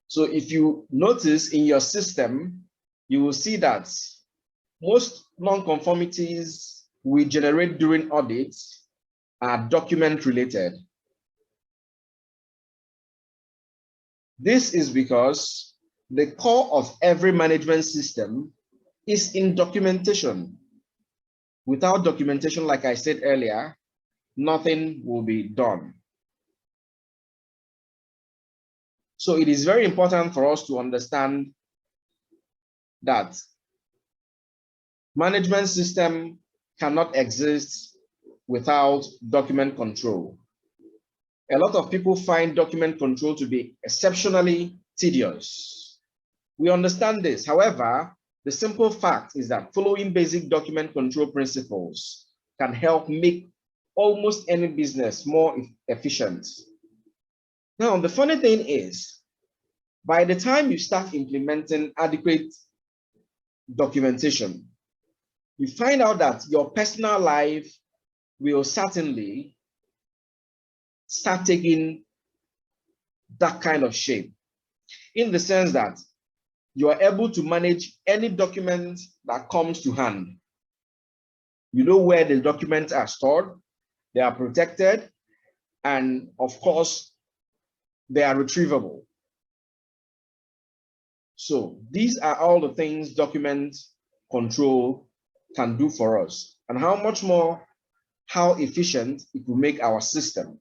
So if you notice in your system, you will see that most non-conformities we generate during audits are document related. This is because the core of every management system is in documentation. Without documentation, like I said earlier, nothing will be done. So it is very important for us to understand that management system cannot exist without document control. A lot of people find document control to be exceptionally tedious. We understand this. However, the simple fact is that following basic document control principles can help make almost any business more efficient. Now, the funny thing is, by the time you start implementing adequate documentation, you find out that your personal life will certainly start taking that kind of shape, in the sense that you are able to manage any document that comes to hand. You know where the documents are stored, they are protected, and of course, they are retrievable. So these are all the things document control can do for us, and how much more, how efficient it will make our system,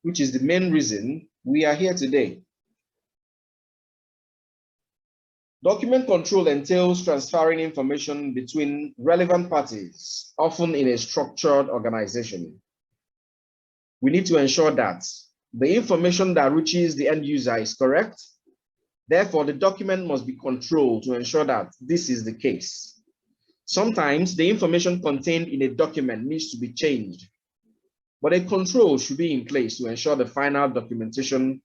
which is the main reason we are here today. Document control entails transferring information between relevant parties, often in a structured organization. We need to ensure that the information that reaches the end user is correct. Therefore, the document must be controlled to ensure that this is the case. Sometimes the information contained in a document needs to be changed, but a control should be in place to ensure the final documentation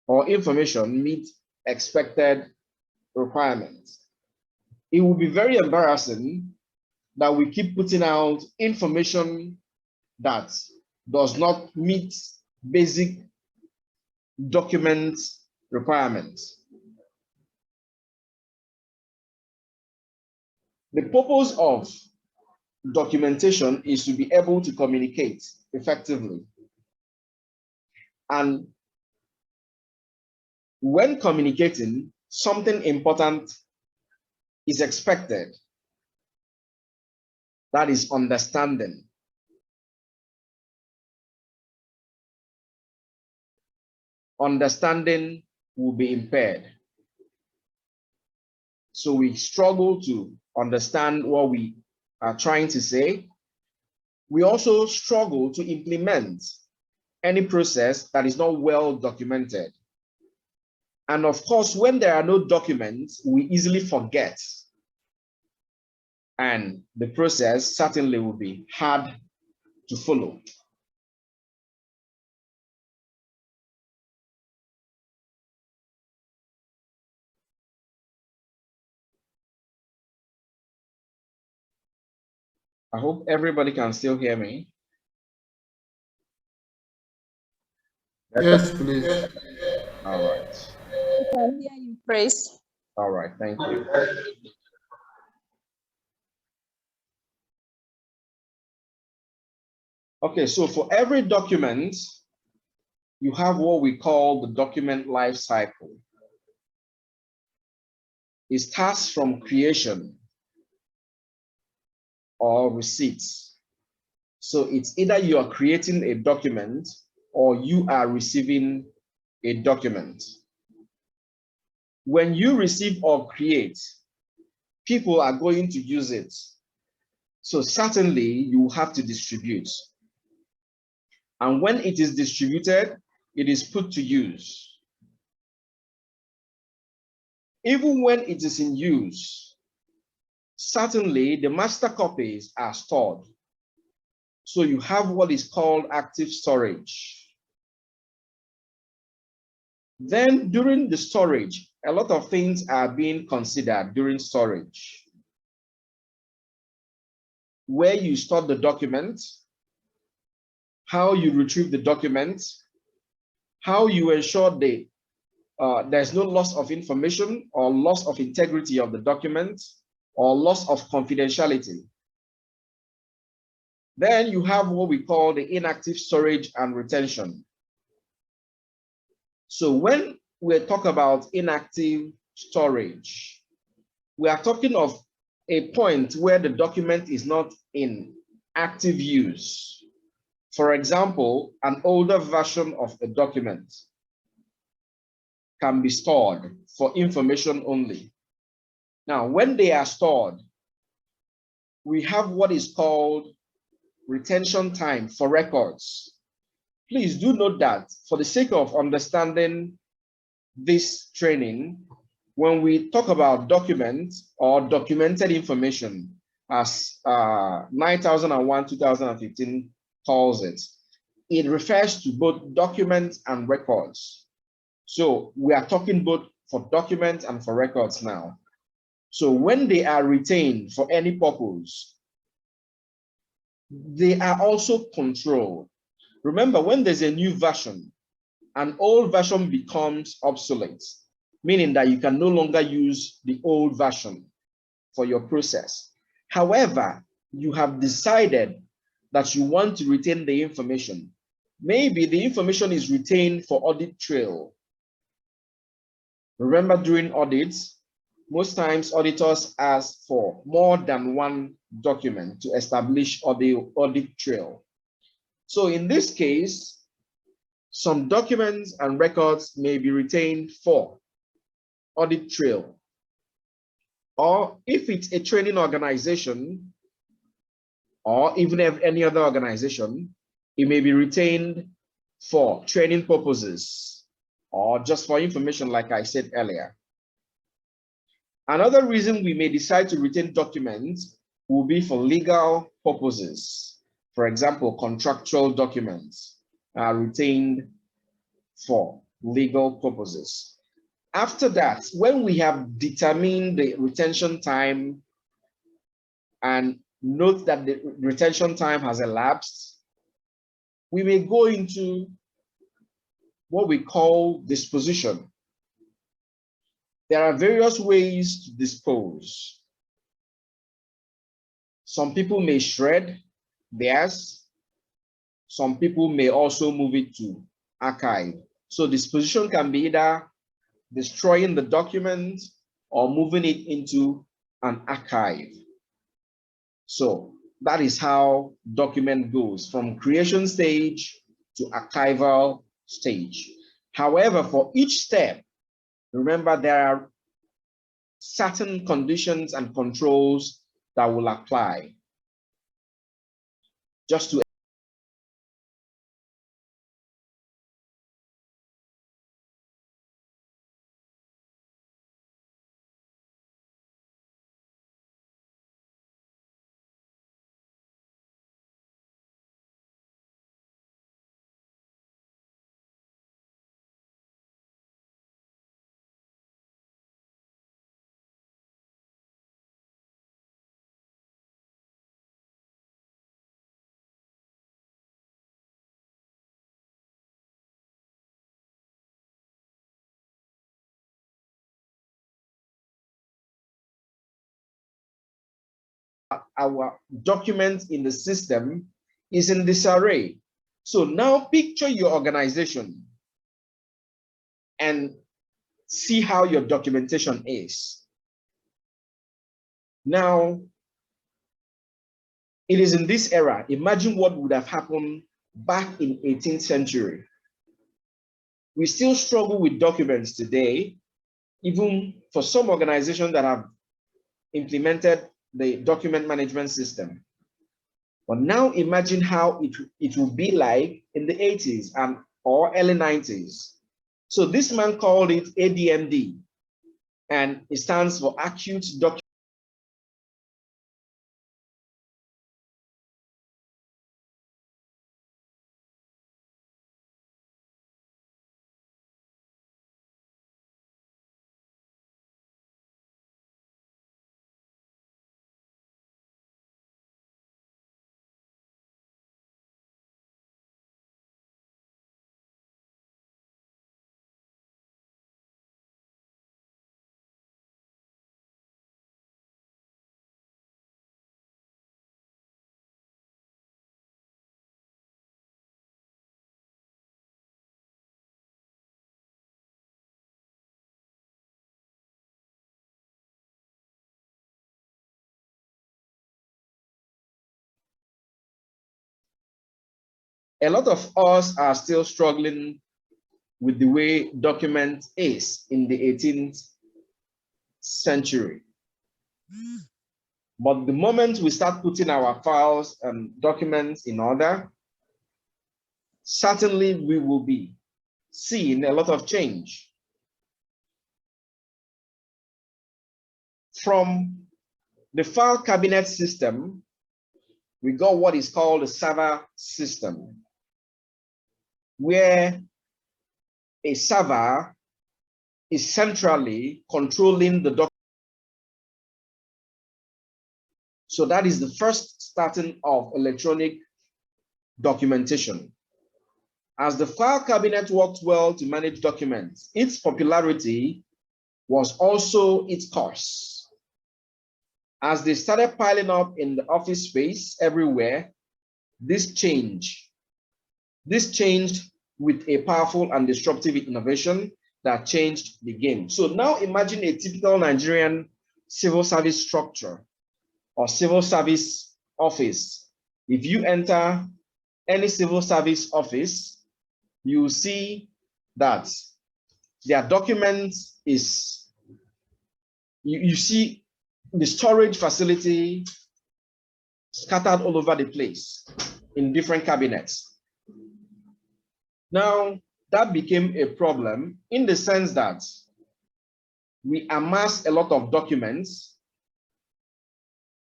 or information meets expected requirements. It will be very embarrassing that we keep putting out information that does not meet basic document requirements. The purpose of documentation is to be able to communicate effectively. And when communicating, something important is expected. That is understanding. Understanding will be impaired. So we struggle to understand what we are trying to say. We also struggle to implement any process that is not well documented. And of course, when there are no documents, we easily forget. And the process certainly will be hard to follow. I hope everybody can still hear me. Yes, please. All right. I can hear you, Praise. All right, thank you. Okay, so for every document, you have what we call the document life cycle. It starts from creation or receipts. So it's either you are creating a document or you are receiving a document. When you receive or create, people are going to use it. So certainly you have to distribute. And when it is distributed, it is put to use. Even when it is in use, certainly the master copies are stored. So you have what is called active storage. Then during the storage, a lot of things are being considered during storage. Where you store the document, how you retrieve the document, how you ensure the there's no loss of information or loss of integrity of the document or loss of confidentiality. Then you have what we call the inactive storage and retention. So when we talk about inactive storage, we are talking of a point where the document is not in active use. For example, an older version of a document can be stored for information only. Now, when they are stored, we have what is called retention time for records. Please do note that for the sake of understanding this training, when we talk about documents or documented information, as 9001-2015 calls it, it refers to both documents and records. So we are talking both for documents and for records now. So when they are retained for any purpose, they are also controlled. Remember, when there's a new version, an old version becomes obsolete, meaning that you can no longer use the old version for your process. However, you have decided that you want to retain the information. Maybe the information is retained for audit trail. Remember, during audits, most times auditors ask for more than one document to establish the audit trail. So in this case, some documents and records may be retained for audit trail. Or if it's a training organization, or even any other organization, it may be retained for training purposes or just for information, like I said earlier. Another reason we may decide to retain documents will be for legal purposes. For example, contractual documents are retained for legal purposes. After that, when we have determined the retention time and note that the retention time has elapsed, we may go into what we call disposition. There are various ways to dispose. Some people may shred theirs. Some people may also move it to archive. So disposition can be either destroying the document or moving it into an archive. So that is how document goes from creation stage to archival stage. However, for each step, remember there are certain conditions and controls that will apply. Just to our document in the system is in disarray. So now picture your organization and see how your documentation is. Now, it is in this era. Imagine what would have happened back in 18th century. We still struggle with documents today, even for some organizations that have implemented the document management system. But now imagine how it would be like in the 80s and or early 90s. So this man called it ADMD, and it stands for Acute Document a lot of us are still struggling with the way document is in the 18th century. But the moment we start putting our files and documents in order, certainly we will be seeing a lot of change. From the file cabinet system, we got what is called the server system, where a server is centrally controlling the document. So that is the first starting of electronic documentation. As the file cabinet worked well to manage documents, its popularity was also its cost. As they started piling up in the office space everywhere, this changed with a powerful and disruptive innovation that changed the game. So now imagine a typical Nigerian civil service structure or civil service office. If you enter any civil service office, you see that their documents is, you see the storage facility scattered all over the place in different cabinets. Now, that became a problem in the sense that we amassed a lot of documents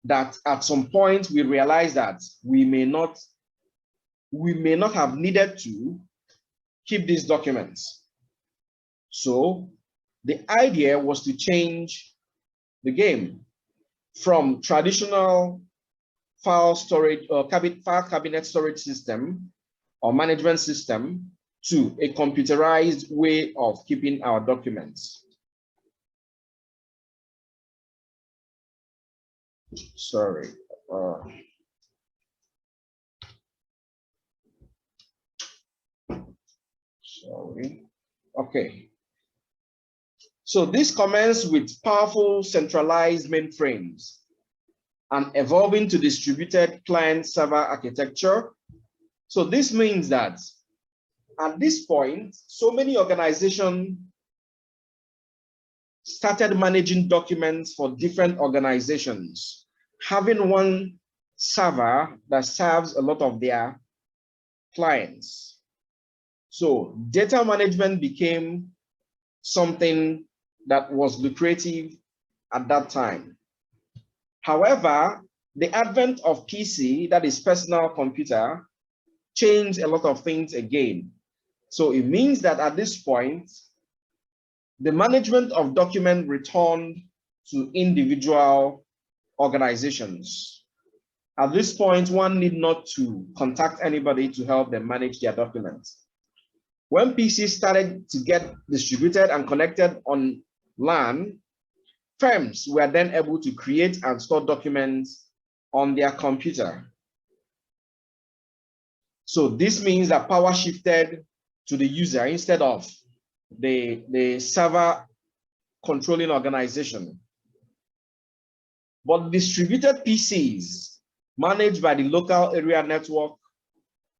that at some point we realized that we may not have needed to keep these documents. So the idea was to change the game from traditional file storage or file cabinet storage system or management system to a computerized way of keeping our documents. Sorry. Sorry. Okay. So this commenced with powerful centralized mainframes and evolving to distributed client-server architecture. So this means that at this point, so many organizations started managing documents for different organizations, having one server that serves a lot of their clients. So data management became something that was lucrative at that time. However, the advent of PC, that is personal computer, changed a lot of things again. So it means that at this point, the management of document returned to individual organizations. At this point, one need not to contact anybody to help them manage their documents. When PCs started to get distributed and connected on LAN, firms were then able to create and store documents on their computer. So this means that power shifted to the user instead of the server controlling organization. But distributed PCs managed by the local area network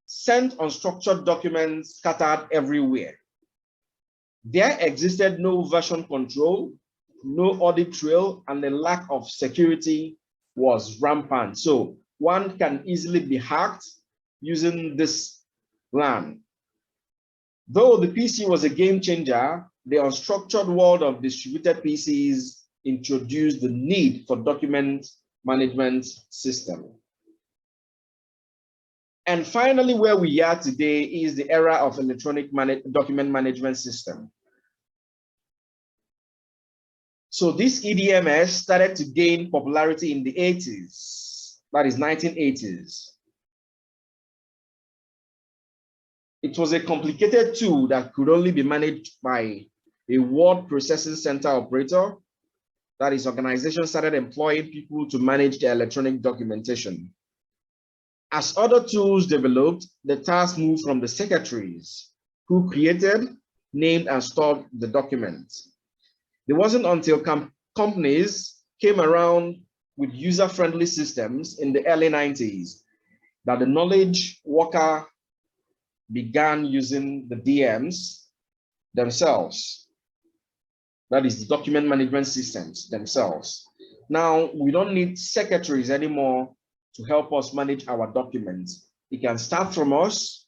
sent unstructured documents scattered everywhere. There existed no version control, no audit trail, and the lack of security was rampant. So one can easily be hacked using this LAN. Though the PC was a game changer, the unstructured world of distributed PCs introduced the need for document management system. And finally, where we are today is the era of electronic document management system. So this EDMS started to gain popularity in the 80s, that is 1980s. It was a complicated tool that could only be managed by a word processing center operator. That is, organizations started employing people to manage their electronic documentation. As other tools developed, the task moved from the secretaries who created, named, and stored the documents. It wasn't until companies came around with user-friendly systems in the early 90s that the knowledge worker began using the DMs themselves. That is the document management systems themselves. Now, we don't need secretaries anymore to help us manage our documents. It can start from us,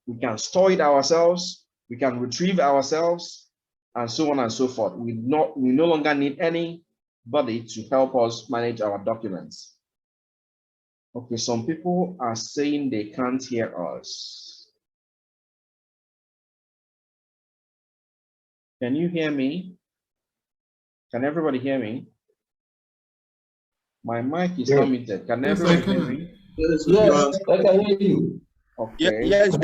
we can store it ourselves, we can retrieve ourselves, and so on and so forth. We no longer need anybody to help us manage our documents. Okay, some people are saying they can't hear us. Can you hear me? Can everybody hear me? My mic is not muted. Can everybody hear me? Yes, I can hear you. Okay. Yes,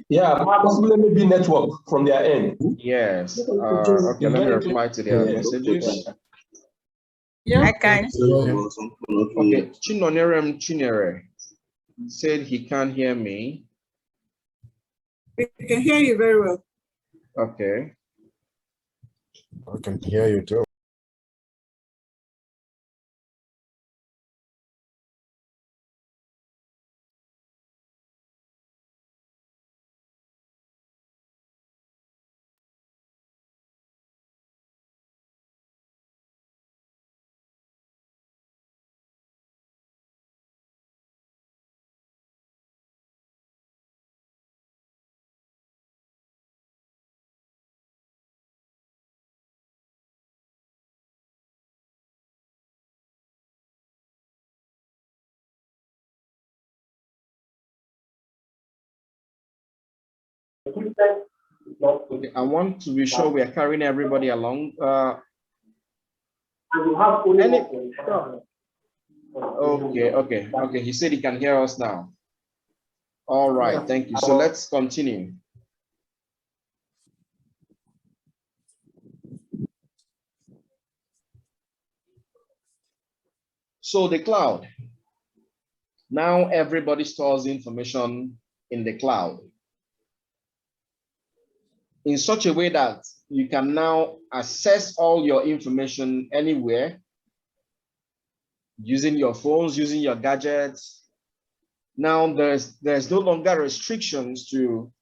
Yeah, possibly maybe network from their end. Yes. Okay, let me reply to their messages. Yeah, I can. Okay, Chinonerem Chinere said he can't hear me. We can hear you very well. Okay. I can hear you too. Okay, I want to be sure we are carrying everybody along. Okay. He said he can hear us now. All right, thank you. So let's continue. So the cloud. Now everybody stores information in the cloud in such a way that you can now access all your information anywhere using your phones, using your gadgets. Now there's no longer restrictions to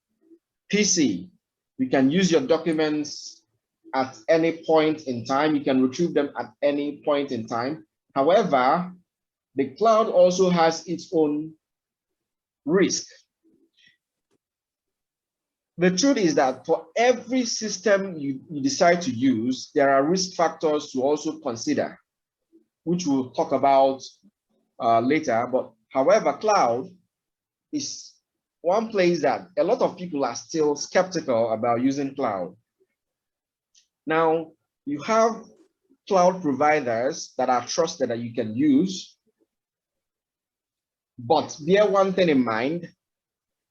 PC. You can use your documents at any point in time. You can retrieve them at any point in time. However, the cloud also has its own risk. The truth is that for every system you decide to use, there are risk factors to also consider, which we'll talk about later. But however, cloud is one place that a lot of people are still skeptical about using cloud. Now, you have cloud providers that are trusted that you can use, but bear one thing in mind,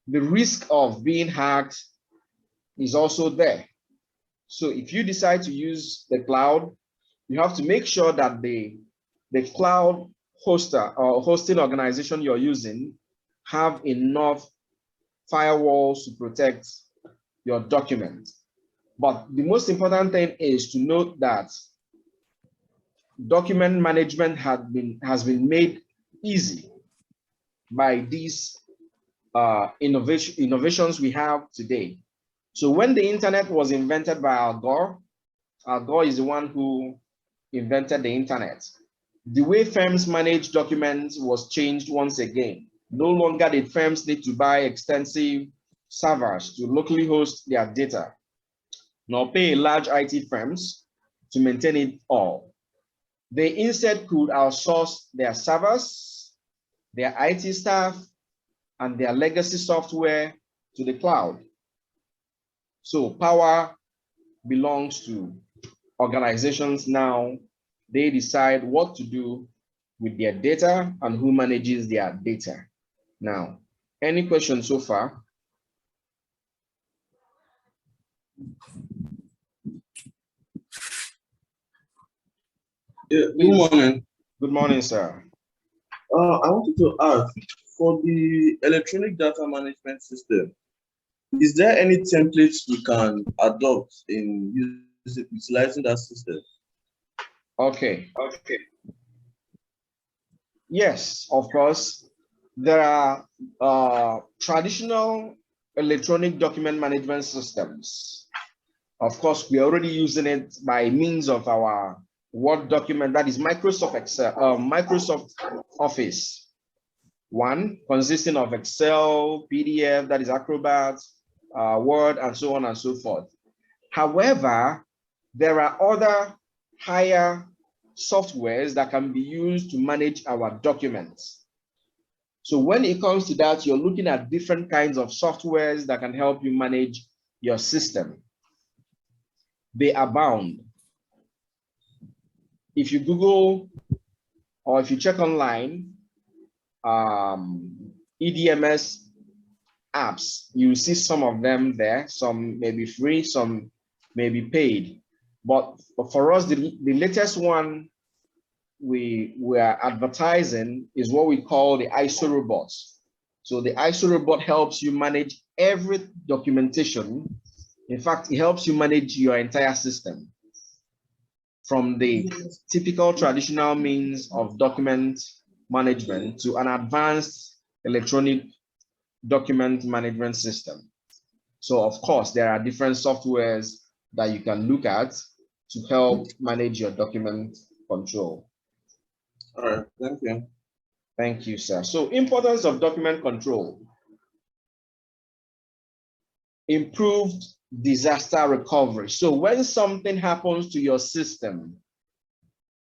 the risk of being hacked is also there. So if you decide to use the cloud, you have to make sure that the cloud hoster or hosting organization you're using have enough firewalls to protect your document. But the most important thing is to note that document management has been made easy by these innovations we have today. So when the internet was invented by Al Gore is the one who invented the internet. The way firms manage documents was changed once again. No longer did firms need to buy extensive servers to locally host their data, nor pay large IT firms to maintain it all. They instead could outsource their servers, their IT staff, and their legacy software to the cloud. So power belongs to organizations now. They decide what to do with their data and who manages their data. Now, any questions so far? Yeah, good morning. Good morning, sir. I wanted to ask, for the electronic data management system, is there any templates we can adopt in utilizing that system? Okay. Yes, of course. There are traditional electronic document management systems. Of course, we're already using it by means of our Word document, that is Microsoft Excel, Microsoft Office. One consisting of Excel, PDF, that is Acrobat, Word, and so on and so forth. However, there are other higher softwares that can be used to manage our documents. So when it comes to that, you're looking at different kinds of softwares that can help you manage your system. They abound. If you Google or if you check online, EDMS apps, you see some of them there. Some may be free, some may be paid. But for us, the latest one we are advertising is what we call the ISO robots. So the ISO robot helps you manage every documentation. In fact, it helps you manage your entire system, from the typical traditional means of document management to an advanced electronic document management system. So of course, there are different softwares that you can look at to help manage your document control. All right, thank you. Thank you, sir. So importance of document control. Improved disaster recovery. So when something happens to your system,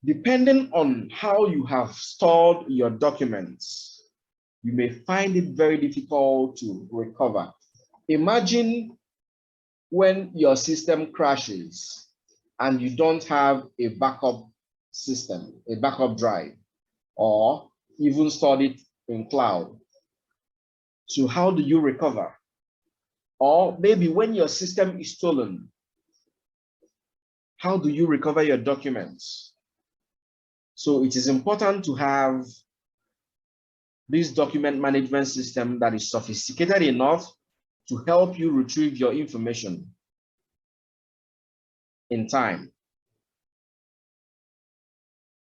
depending on how you have stored your documents, you may find it very difficult to recover. Imagine when your system crashes and you don't have a backup system, a backup drive, or even stored it in cloud. So how do you recover? Or maybe when your system is stolen, how do you recover your documents? So it is important to have this document management system that is sophisticated enough to help you retrieve your information in time.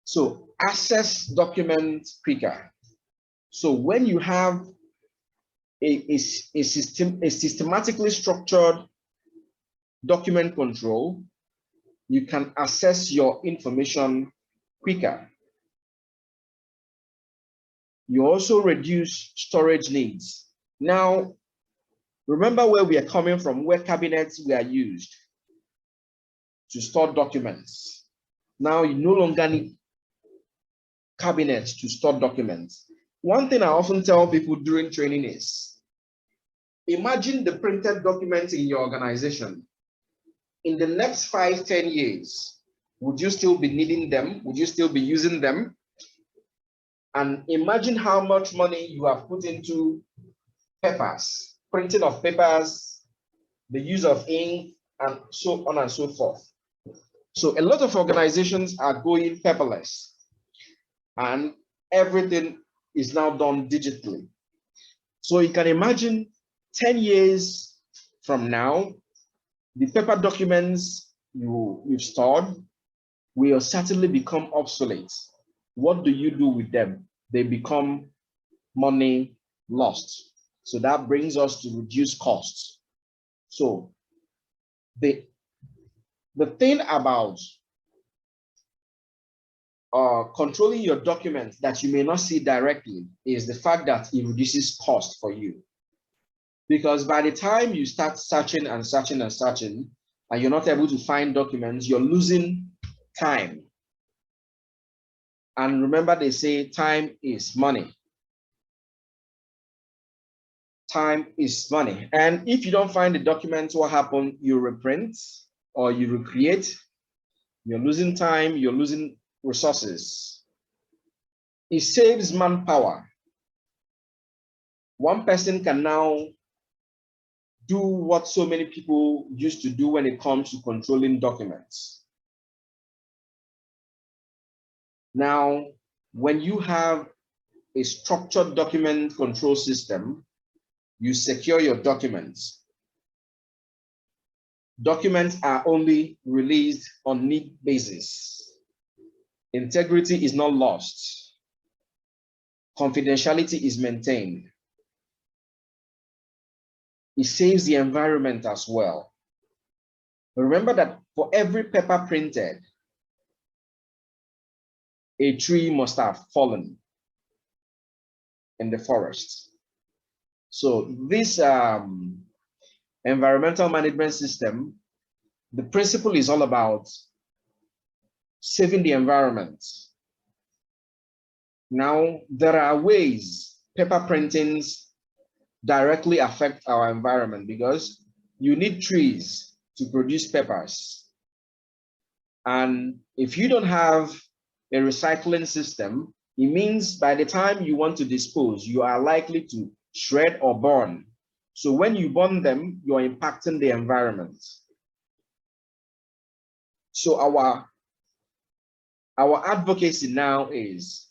So access documents quicker. So when you have a systematically structured document control, you can access your information quicker. You also reduce storage needs. Now, remember where we are coming from, where cabinets were used to store documents. Now you no longer need cabinets to store documents. One thing I often tell people during training is, imagine the printed documents in your organization. In the next 5-10 years, would you still be needing them? Would you still be using them? And imagine how much money you have put into papers, printing of papers, the use of ink, and so on and so forth. So a lot of organizations are going paperless, and everything is now done digitally. So you can imagine 10 years from now, the paper documents you've stored will certainly become obsolete. What do you do with them? They become money lost. So that brings us to reduce costs. So the thing about controlling your documents that you may not see directly is the fact that it reduces cost for you. Because by the time you start searching and searching and searching, and you're not able to find documents, you're losing time. And remember, they say time is money. Time is money. And if you don't find the documents, what happens? You reprint or you recreate. You're losing time, you're losing resources. It saves manpower. One person can now do what so many people used to do when it comes to controlling documents. Now, when you have a structured document control system, you secure your documents. Documents are only released on need basis. Integrity is not lost. confidentiality is maintained. It saves the environment as well. Remember that for every paper printed, a tree must have fallen in the forest. So this environmental management system, the principle is all about saving the environment. Now, there are ways paper printings directly affect our environment because you need trees to produce papers. And if you don't have a recycling system, it means by the time you want to dispose, you are likely to shred or burn. So when you burn them, you're impacting the environment. So our advocacy now is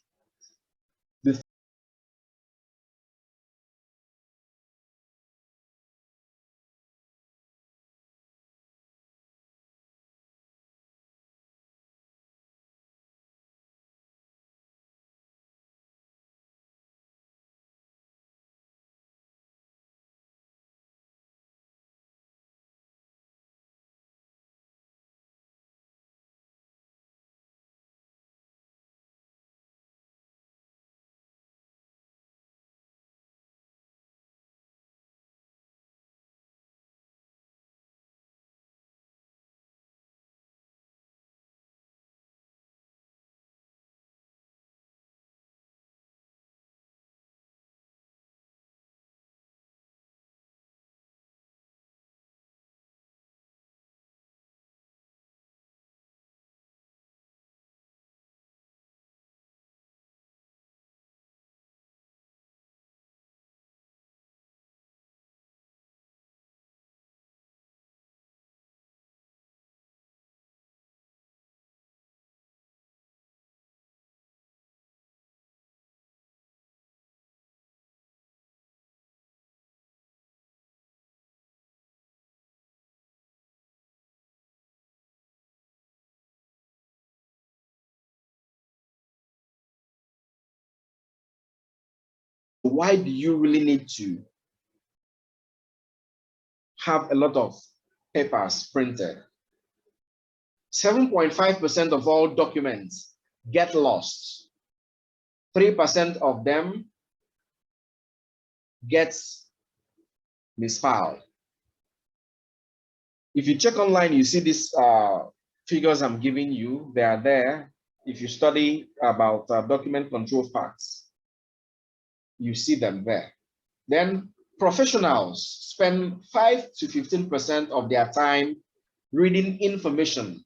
why do you really need to have a lot of papers printed? 7.5% of all documents get lost. 3% of them gets misfiled. If you check online, you see these figures I'm giving you. They are there. If you study about document control facts, you see them there. Then professionals spend 5 to 15% of their time reading information,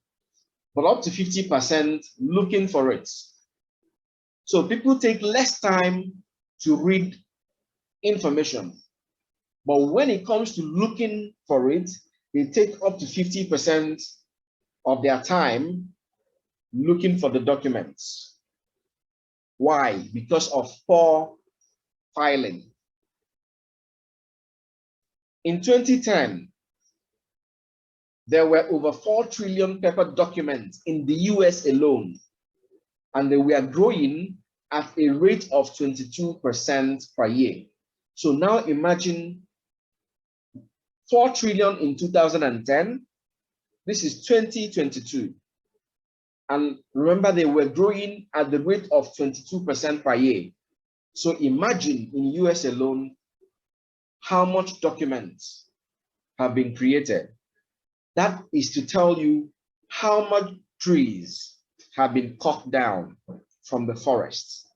but up to 50% looking for it. So people take less time to read information, but when it comes to looking for it, they take up to 50% of their time looking for the documents. Why? Because of poor filing. In 2010, there were over 4 trillion paper documents in the US alone, and they were growing at a rate of 22% per year. So now imagine 4 trillion in 2010. This is 2022. And remember, they were growing at the rate of 22% per year. So imagine in US alone, how much documents have been created. That is to tell you how much trees have been cut down from the forests.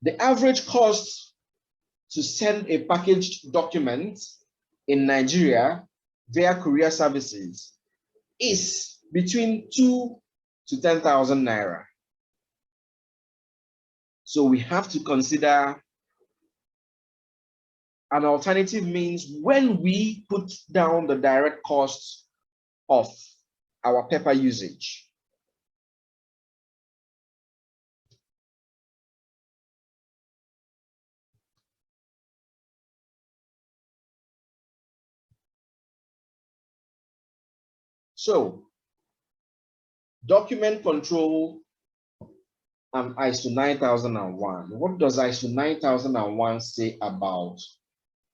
The average cost to send a packaged document in Nigeria via courier services is between 2 to 10,000 naira. So we have to consider an alternative means when we put down the direct costs of our paper usage. So, document control and ISO 9001. What does ISO 9001 say about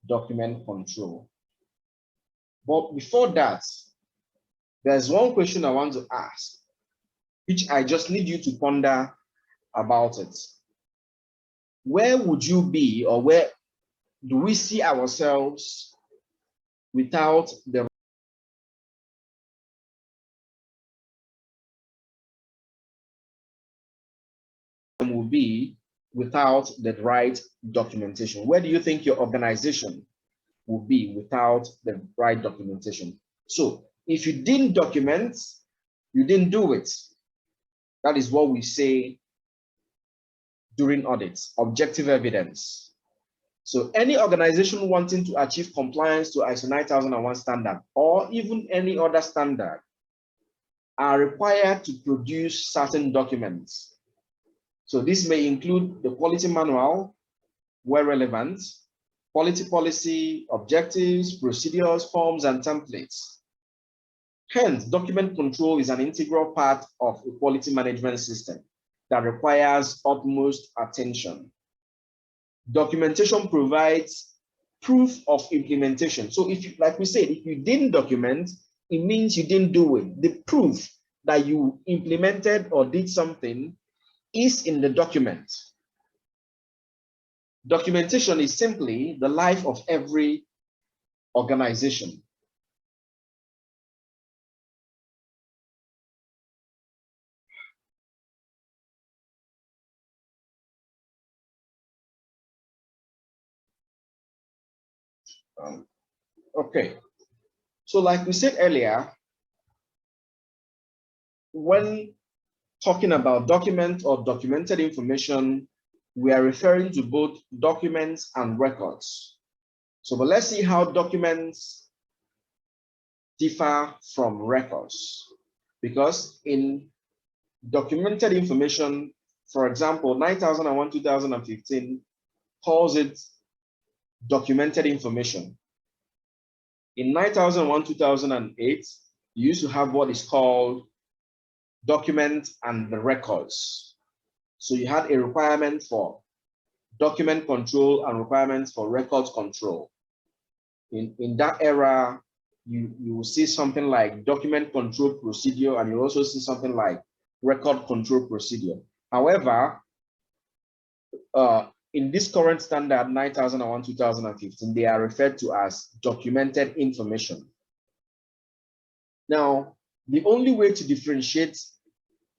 document control? But before that, there's one question I want to ask, which I just need you to ponder about it. Where would you be, or where do we see ourselves without the will be without the right documentation? Where do you think your organization will be without the right documentation? So if you didn't document, you didn't do it. That is what we say during audits, objective evidence. So any organization wanting to achieve compliance to ISO 9001 standard, or even any other standard, are required to produce certain documents. So this may include the quality manual, where relevant, quality policy, objectives, procedures, forms, and templates. Hence, document control is an integral part of a quality management system that requires utmost attention. Documentation provides proof of implementation. So if you, like we said, if you didn't document, it means you didn't do it. The proof that you implemented or did something is in the document. Documentation is simply the life of every organization. Okay, so like we said earlier, when talking about document or documented information, we are referring to both documents and records. So, but let's see how documents differ from records. Because in documented information, for example, 9001-2015 calls it documented information. In 9001-2008, you used to have what is called document and the records. So you had a requirement for document control and requirements for records control. In that era, you will see something like document control procedure, and you also see something like record control procedure. However, in this current standard 9001-2015, they are referred to as documented information. Now, the only way to differentiate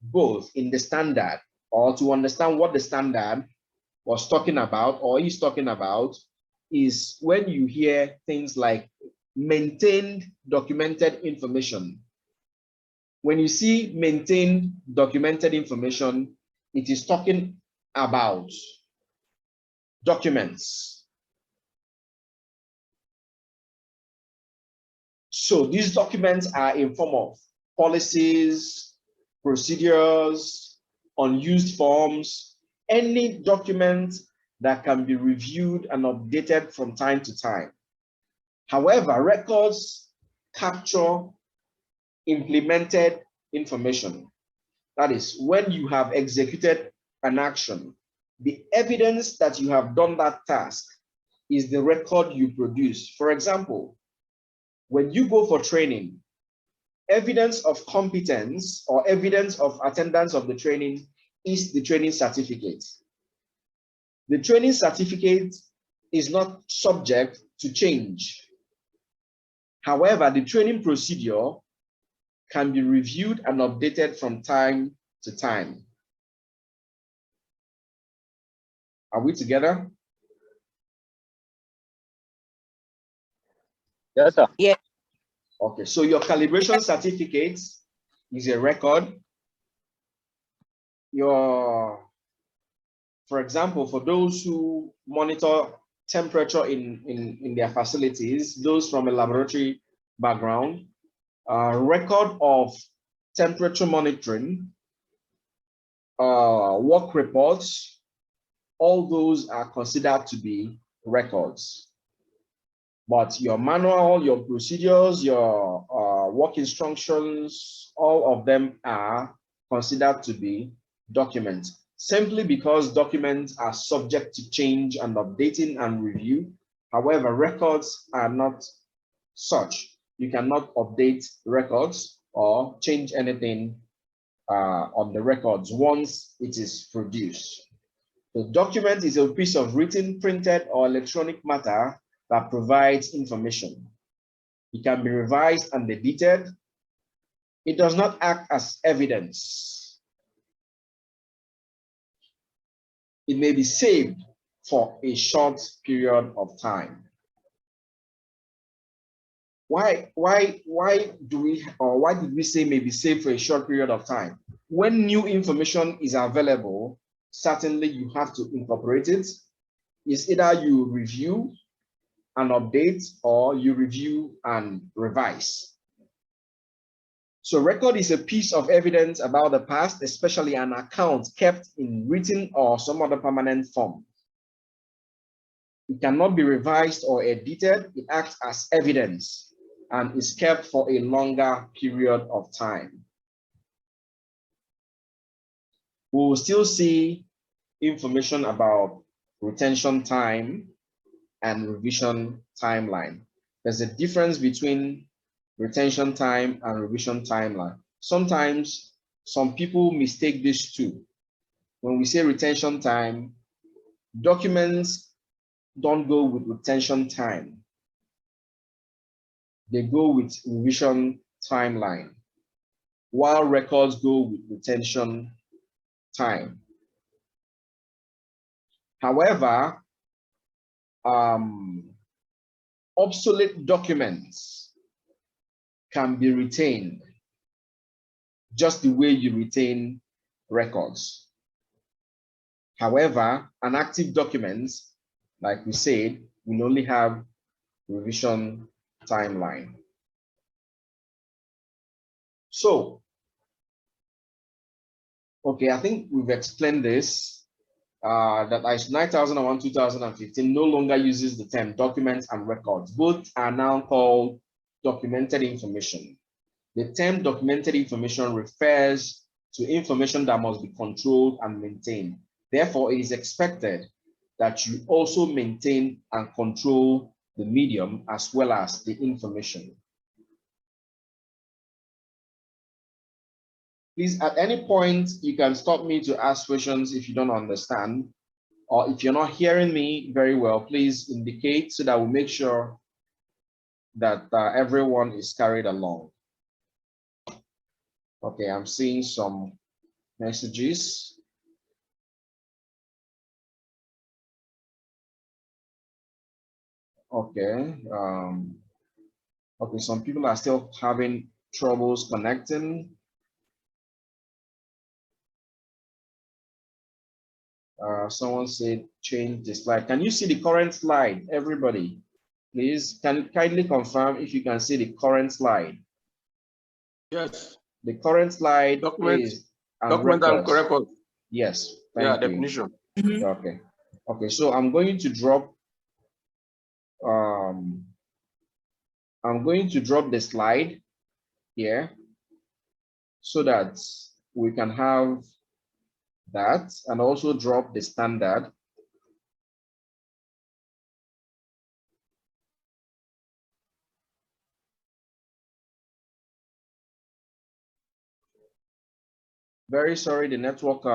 both in the standard, or to understand what the standard was talking about or is talking about, is when you hear things like maintained documented information. When you see maintained documented information, it is talking about documents. So these documents are in form of policies, procedures, unused forms, any document that can be reviewed and updated from time to time. However, records capture implemented information. That is, when you have executed an action, the evidence that you have done that task is the record you produce. For example, when you go for training, evidence of competence or evidence of attendance of the training is the training certificate. The training certificate is not subject to change. However, the training procedure can be reviewed and updated from time to time. Are we together? Yes, sir. Yeah. Okay, so your calibration certificate is a record. For example, for those who monitor temperature in their facilities, those from a laboratory background, record of temperature monitoring, work reports, all those are considered to be records. But your manual, your procedures, your work instructions, all of them are considered to be documents. simply because documents are subject to change and updating and review. However, records are not such. You cannot update records or change anything on the records once it is produced. The document is a piece of written, printed, or electronic matter that provides information. It can be revised and edited. It does not act as evidence. It may be saved for a short period of time. Why did we say may be saved for a short period of time? When new information is available, certainly you have to incorporate it. It's either you review and update or you review and revise. So record is a piece of evidence about the past, especially an account kept in written or some other permanent form. It cannot be revised or edited. It acts as evidence and is kept for a longer period of time. We will still see information about retention time and revision timeline. There's a difference between retention time and revision timeline. Sometimes some people mistake these two. When we say retention time, documents don't go with retention time. They go with revision timeline, while records go with retention time. However, obsolete documents can be retained just the way you retain records. However, an active document, like we said, will only have revision timeline. So, okay, I think we've explained this, that ISO 9001:2015 no longer uses the term documents and records. Both are now called documented information. The term documented information refers to information that must be controlled and maintained. Therefore, it is expected that you also maintain and control the medium as well as the information. Please, at any point, you can stop me to ask questions if you don't understand, or if you're not hearing me very well, please indicate so that we'll make sure that everyone is carried along. Okay, I'm seeing some messages. Okay, okay, some people are still having troubles connecting. Someone said change the slide. Can you see the current slide, everybody? Please, can you kindly confirm if you can see the current slide? Yes. The current slide is document and record. Yes. Yeah, thank you. definition. Okay. Okay, so I'm going to drop the slide here so that we can have that, and also drop the standard. Very sorry, the network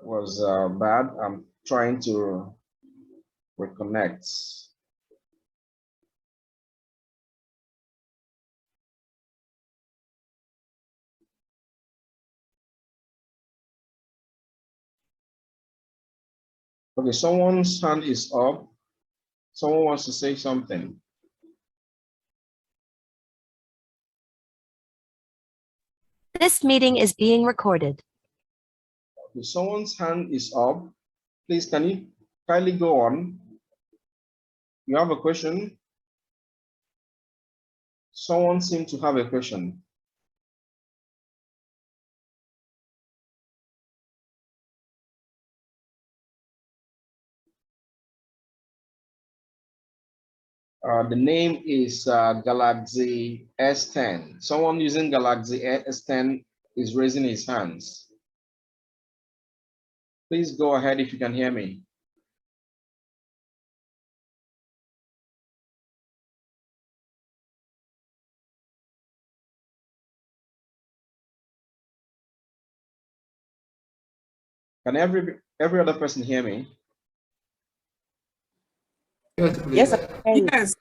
was bad. I'm trying to reconnect. Okay, someone's hand is up. Someone wants to say something. This meeting is being recorded. Okay, someone's hand is up. Please, can you kindly go on? You have a question? Someone seemed to have a question. The name is Galaxy S10. Someone using Galaxy S10 is raising his hands. Please go ahead if you can hear me. Can every other person hear me? Yes, I can hear you. Yes,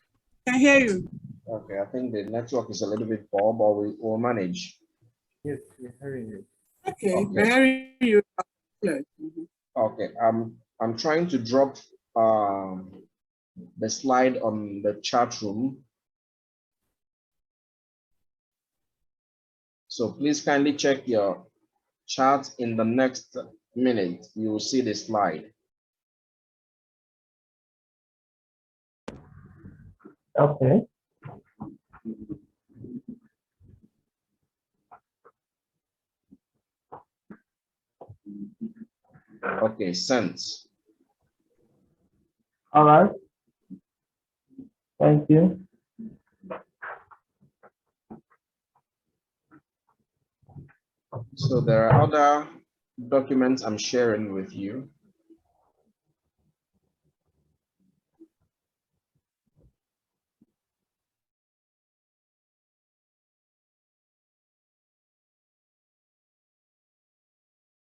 I can hear you. Okay, I think the network is a little bit poor, but we'll manage. Yes, we're hearing you. Okay, Okay. we're hearing you. Mhm. Okay, I'm trying to drop the slide on the chat room. So please kindly check your chat in the next minute. You will see the slide. Okay. Okay, sent. All right. Thank you. So there are other documents I'm sharing with you.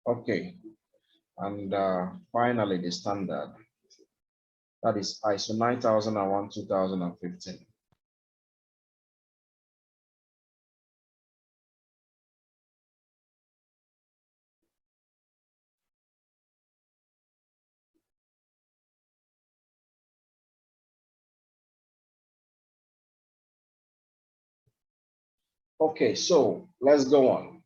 Okay, and finally the standard. That is ISO 9001:2015. Okay, so let's go on.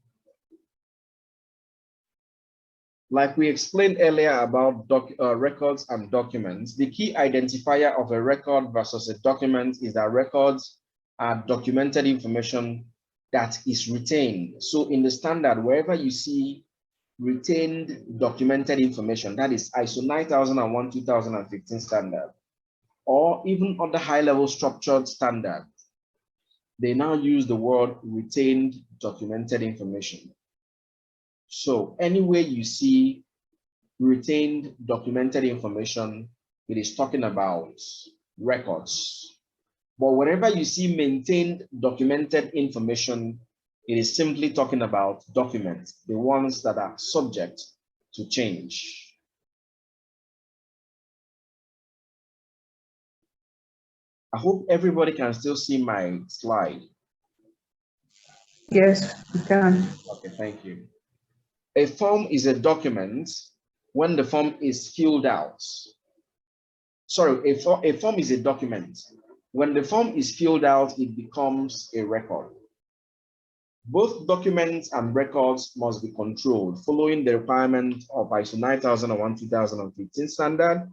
Like we explained earlier about records and documents, the key identifier of a record versus a document is that records are documented information that is retained. So in the standard, wherever you see retained documented information, that is ISO 9001:2015 standard, or even other high-level structured standard, they now use the word retained documented information. So anywhere you see retained documented information, it is talking about records. But wherever you see maintained documented information, it is simply talking about documents, the ones that are subject to change. I hope everybody can still see my slide. Yes, we can. Okay, thank you. A form is a document when the form is filled out. Sorry, a form is a document. When the form is filled out, it becomes a record. Both documents and records must be controlled following the requirement of ISO 9001:2015 standard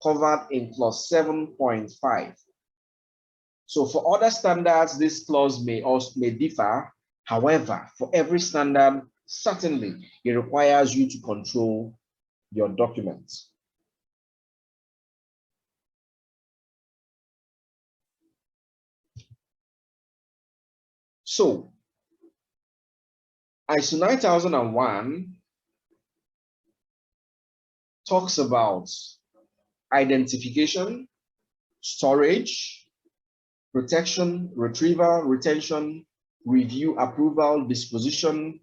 covered in clause 7.5. So for other standards, this clause may differ. However, for every standard, certainly it requires you to control your documents. So ISO 9001 talks about identification, storage, protection, retrieval, retention, review, approval, disposition,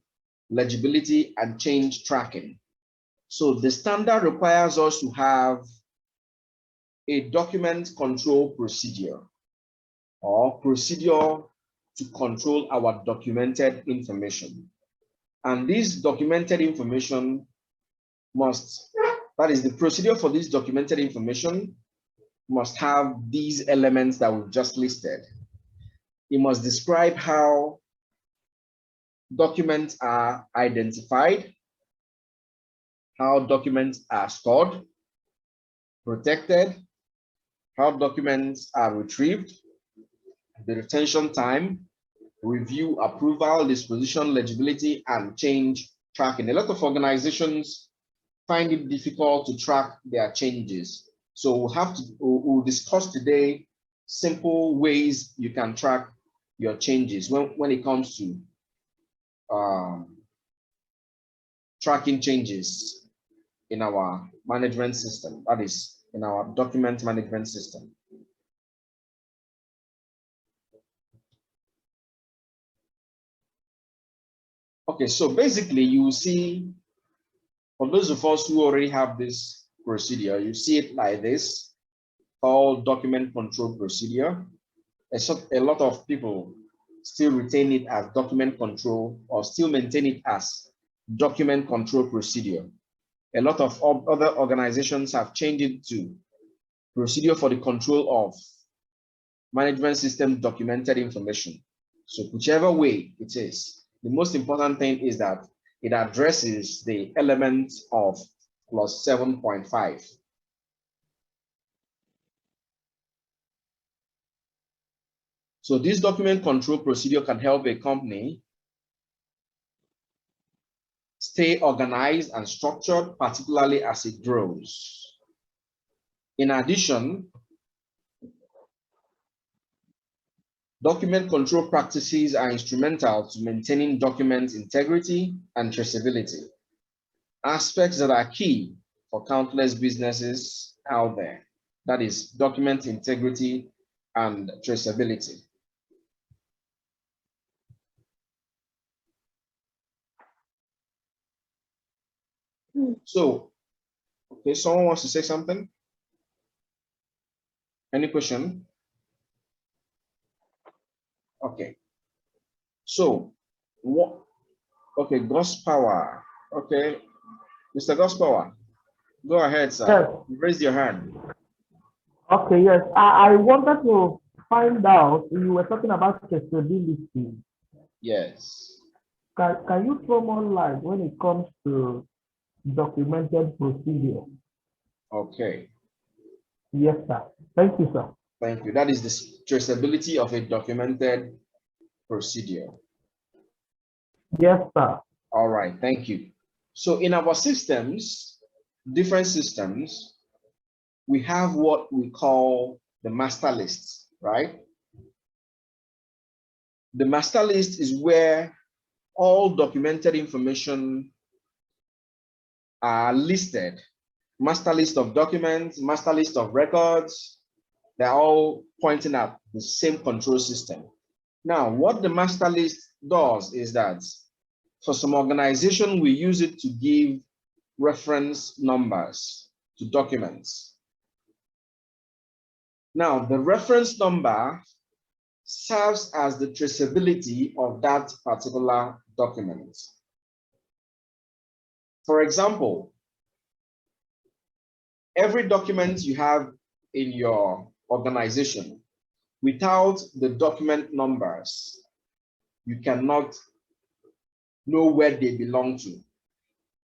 legibility, and change tracking. So the standard requires us to have a document control procedure or procedure to control our documented information. And this documented information that is the procedure for this documented information must have these elements that we've just listed. It must describe how documents are identified, how documents are stored, protected, how documents are retrieved, the retention time, review, approval, disposition, legibility, and change tracking. A lot of organizations find it difficult to track their changes. So we'll discuss today simple ways you can track your changes when it comes to tracking changes. in our management system, that is, in our document management system. Okay, so basically you will see, for those of us who already have this procedure, you see it like this, called document control procedure. A lot of people still retain it as document control or still maintain it as document control procedure. A lot of other organizations have changed it to procedure for the control of management system documented information. So whichever way it is, the most important thing is that it addresses the element of clause 7.5. So this document control procedure can help a company stay organized and structured, particularly as it grows. In addition, document control practices are instrumental to maintaining document integrity and traceability, aspects that are key for countless businesses out there. That is document integrity and traceability. So, okay, someone wants to say something? Any question? Okay. So, what? Okay, Gospower. Okay, Mr. Gospower, go ahead, sir. Yes. You raised your hand. Okay, yes. I wanted to find out, you were talking about traceability. Yes. Can you throw more light when it comes to documented procedure? Okay. Yes, sir. Thank you, sir. Thank you. That is the traceability of a documented procedure. Yes, sir. All right, thank you. So in our systems, different systems, we have what we call the master list, right? The master list is where all documented information are listed. Master list of documents, master list of records, they're all pointing at the same control system. Now, what the master list does is that for some organization, we use it to give reference numbers to documents. Now, the reference number serves as the traceability of that particular document. For example, every document you have in your organization, without the document numbers, you cannot know where they belong to.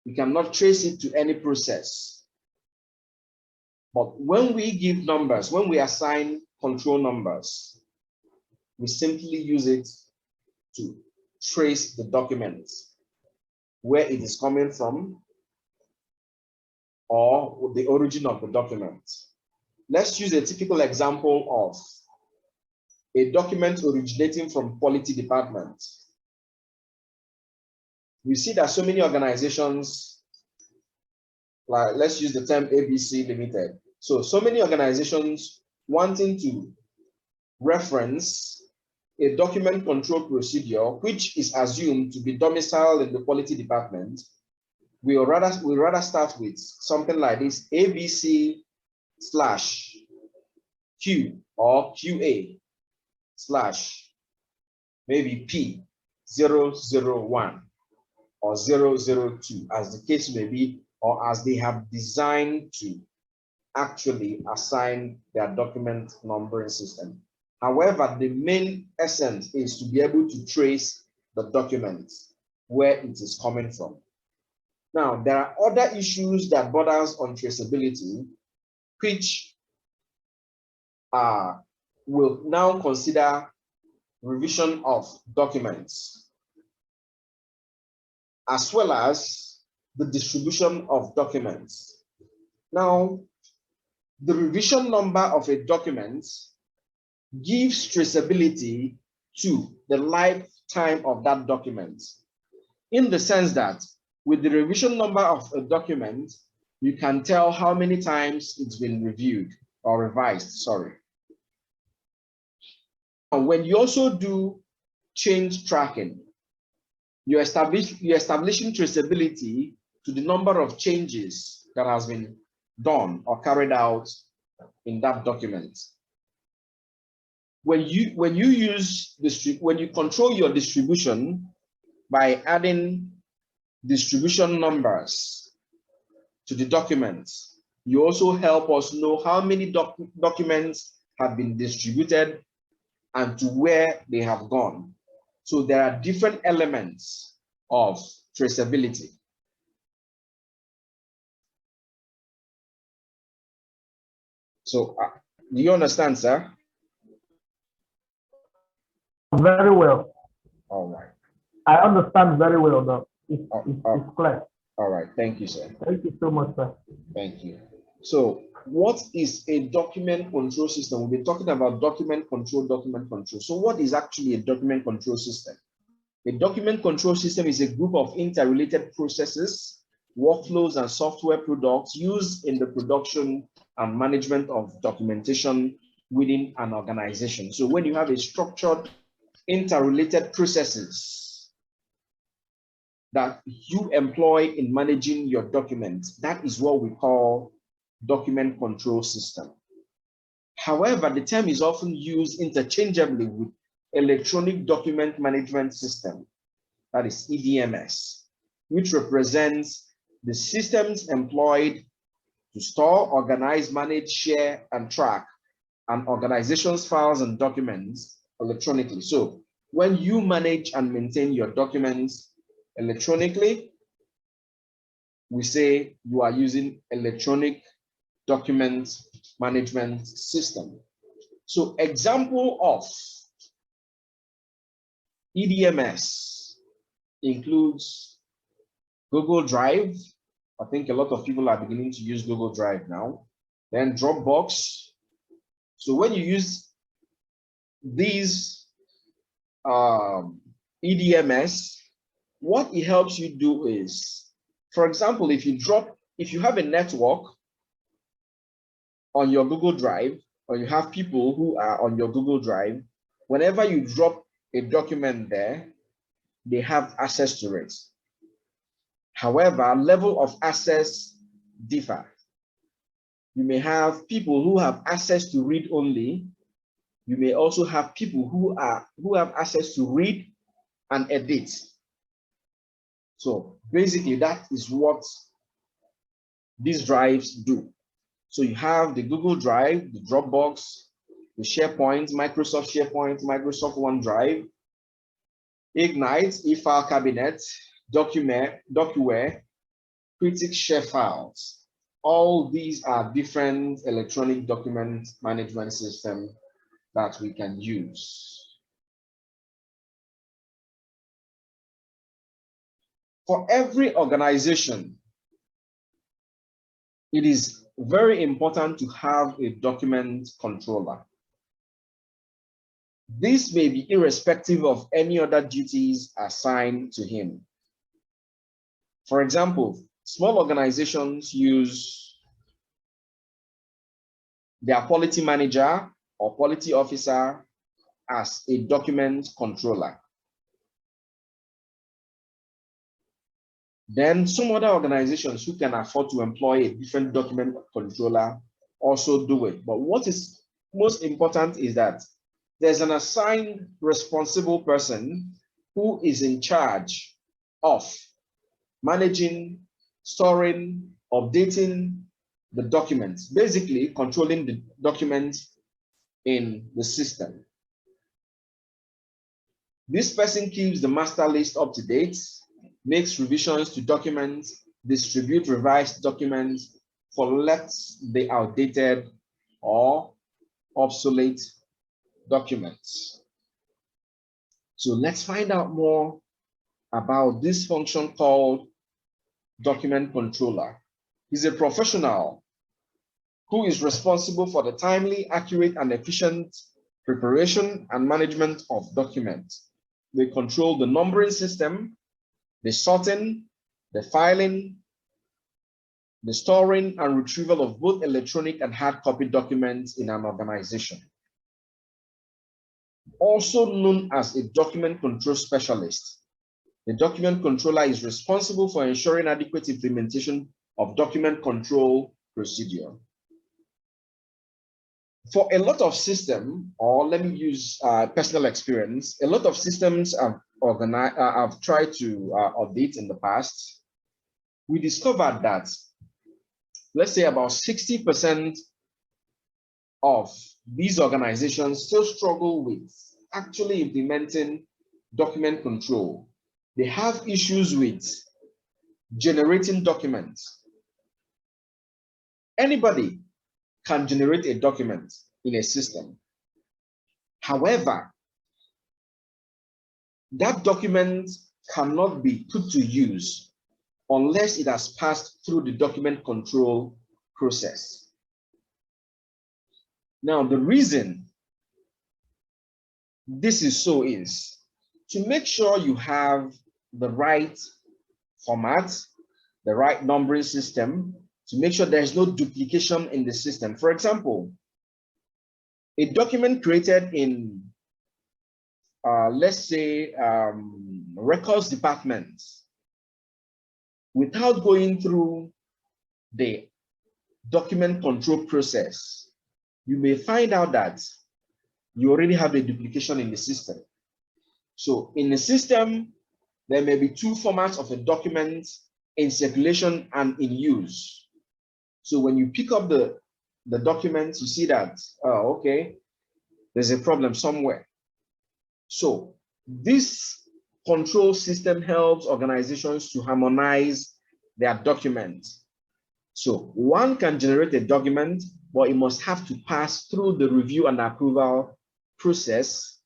You cannot trace it to any process. But when we give numbers, when we assign control numbers, we simply use it to trace the document, where it is coming from, or the origin of the document. Let's use a typical example of a document originating from quality department. We see that so many organizations, like let's use the term ABC Limited. So many organizations wanting to reference a document control procedure, which is assumed to be domiciled in the quality department. We rather start with something like this: ABC/Q or QA/ maybe P001 or 002, as the case may be, or as they have designed to actually assign their document numbering system. However, the main essence is to be able to trace the document, where it is coming from. Now, there are other issues that borders on traceability, which will now consider revision of documents, as well as the distribution of documents. Now, the revision number of a document gives traceability to the lifetime of that document, in the sense that with the revision number of a document, you can tell how many times it's been reviewed or revised, sorry. And when you also do change tracking, you're establishing traceability to the number of changes that has been done or carried out in that document. When you control your distribution by adding distribution numbers to the documents, you also help us know how many documents have been distributed and to where they have gone. So there are different elements of traceability. So do you understand, sir? Very well. All right. I understand very well, though. It's clear. All right. Thank you, sir. Thank you so much, sir. Thank you. So what is a document control system? We'll be talking about document control. So what is actually a document control system? A document control system is a group of interrelated processes, workflows, and software products used in the production and management of documentation within an organization. So when you have a structured, interrelated processes that you employ in managing your documents, that is what we call document control system. However, the term is often used interchangeably with electronic document management system, that is EDMS, which represents the systems employed to store, organize, manage, share, and track an organization's files and documents electronically. So when you manage and maintain your documents electronically, we say you are using electronic document management system. So example of EDMS includes Google Drive. I think a lot of people are beginning to use Google Drive now. Then Dropbox. So when you use these EDMS, what it helps you do is, for example, if you have a network on your Google Drive, or you have people who are on your Google Drive, whenever you drop a document there, they have access to it. However, level of access differ. You may have people who have access to read only. You may also have people who have access to read and edit. So basically, that is what these drives do. So you have the Google Drive, the Dropbox, the SharePoint, Microsoft SharePoint, Microsoft OneDrive, Ignite, eFile Cabinet, DocuWare, Critic Share Files. All these are different electronic document management systems that we can use. For every organization, it is very important to have a document controller. This may be irrespective of any other duties assigned to him. For example, small organizations use their quality manager or quality officer as a document controller. Then some other organizations who can afford to employ a different document controller also do it. But what is most important is that there's an assigned responsible person who is in charge of managing, storing, updating the documents, basically controlling the documents in the system. This person keeps the master list up to date, makes revisions to documents, distribute revised documents, collects the outdated or obsolete documents. So let's find out more about this function called document controller. He's a professional who is responsible for the timely, accurate, and efficient preparation and management of documents. They control the numbering system, the sorting, the filing, the storing and retrieval of both electronic and hard copy documents in an organization. Also known as a document control specialist, the document controller is responsible for ensuring adequate implementation of document control procedure. For a lot of systems, or let me use personal experience, a lot of systems I've tried to audit in the past, we discovered that, let's say about 60% of these organizations still struggle with actually implementing document control. They have issues with generating documents. Anybody can generate a document in a system. However, that document cannot be put to use unless it has passed through the document control process. Now, the reason this is so is to make sure you have the right format, the right numbering system, to make sure there's no duplication in the system. For example, a document created in, let's say, records department, without going through the document control process, you may find out that you already have a duplication in the system. So in the system, there may be two formats of a document in circulation and in use. So when you pick up the documents, you see that, oh, okay, there's a problem somewhere. So this control system helps organizations to harmonize their documents. So one can generate a document, but it must have to pass through the review and approval process,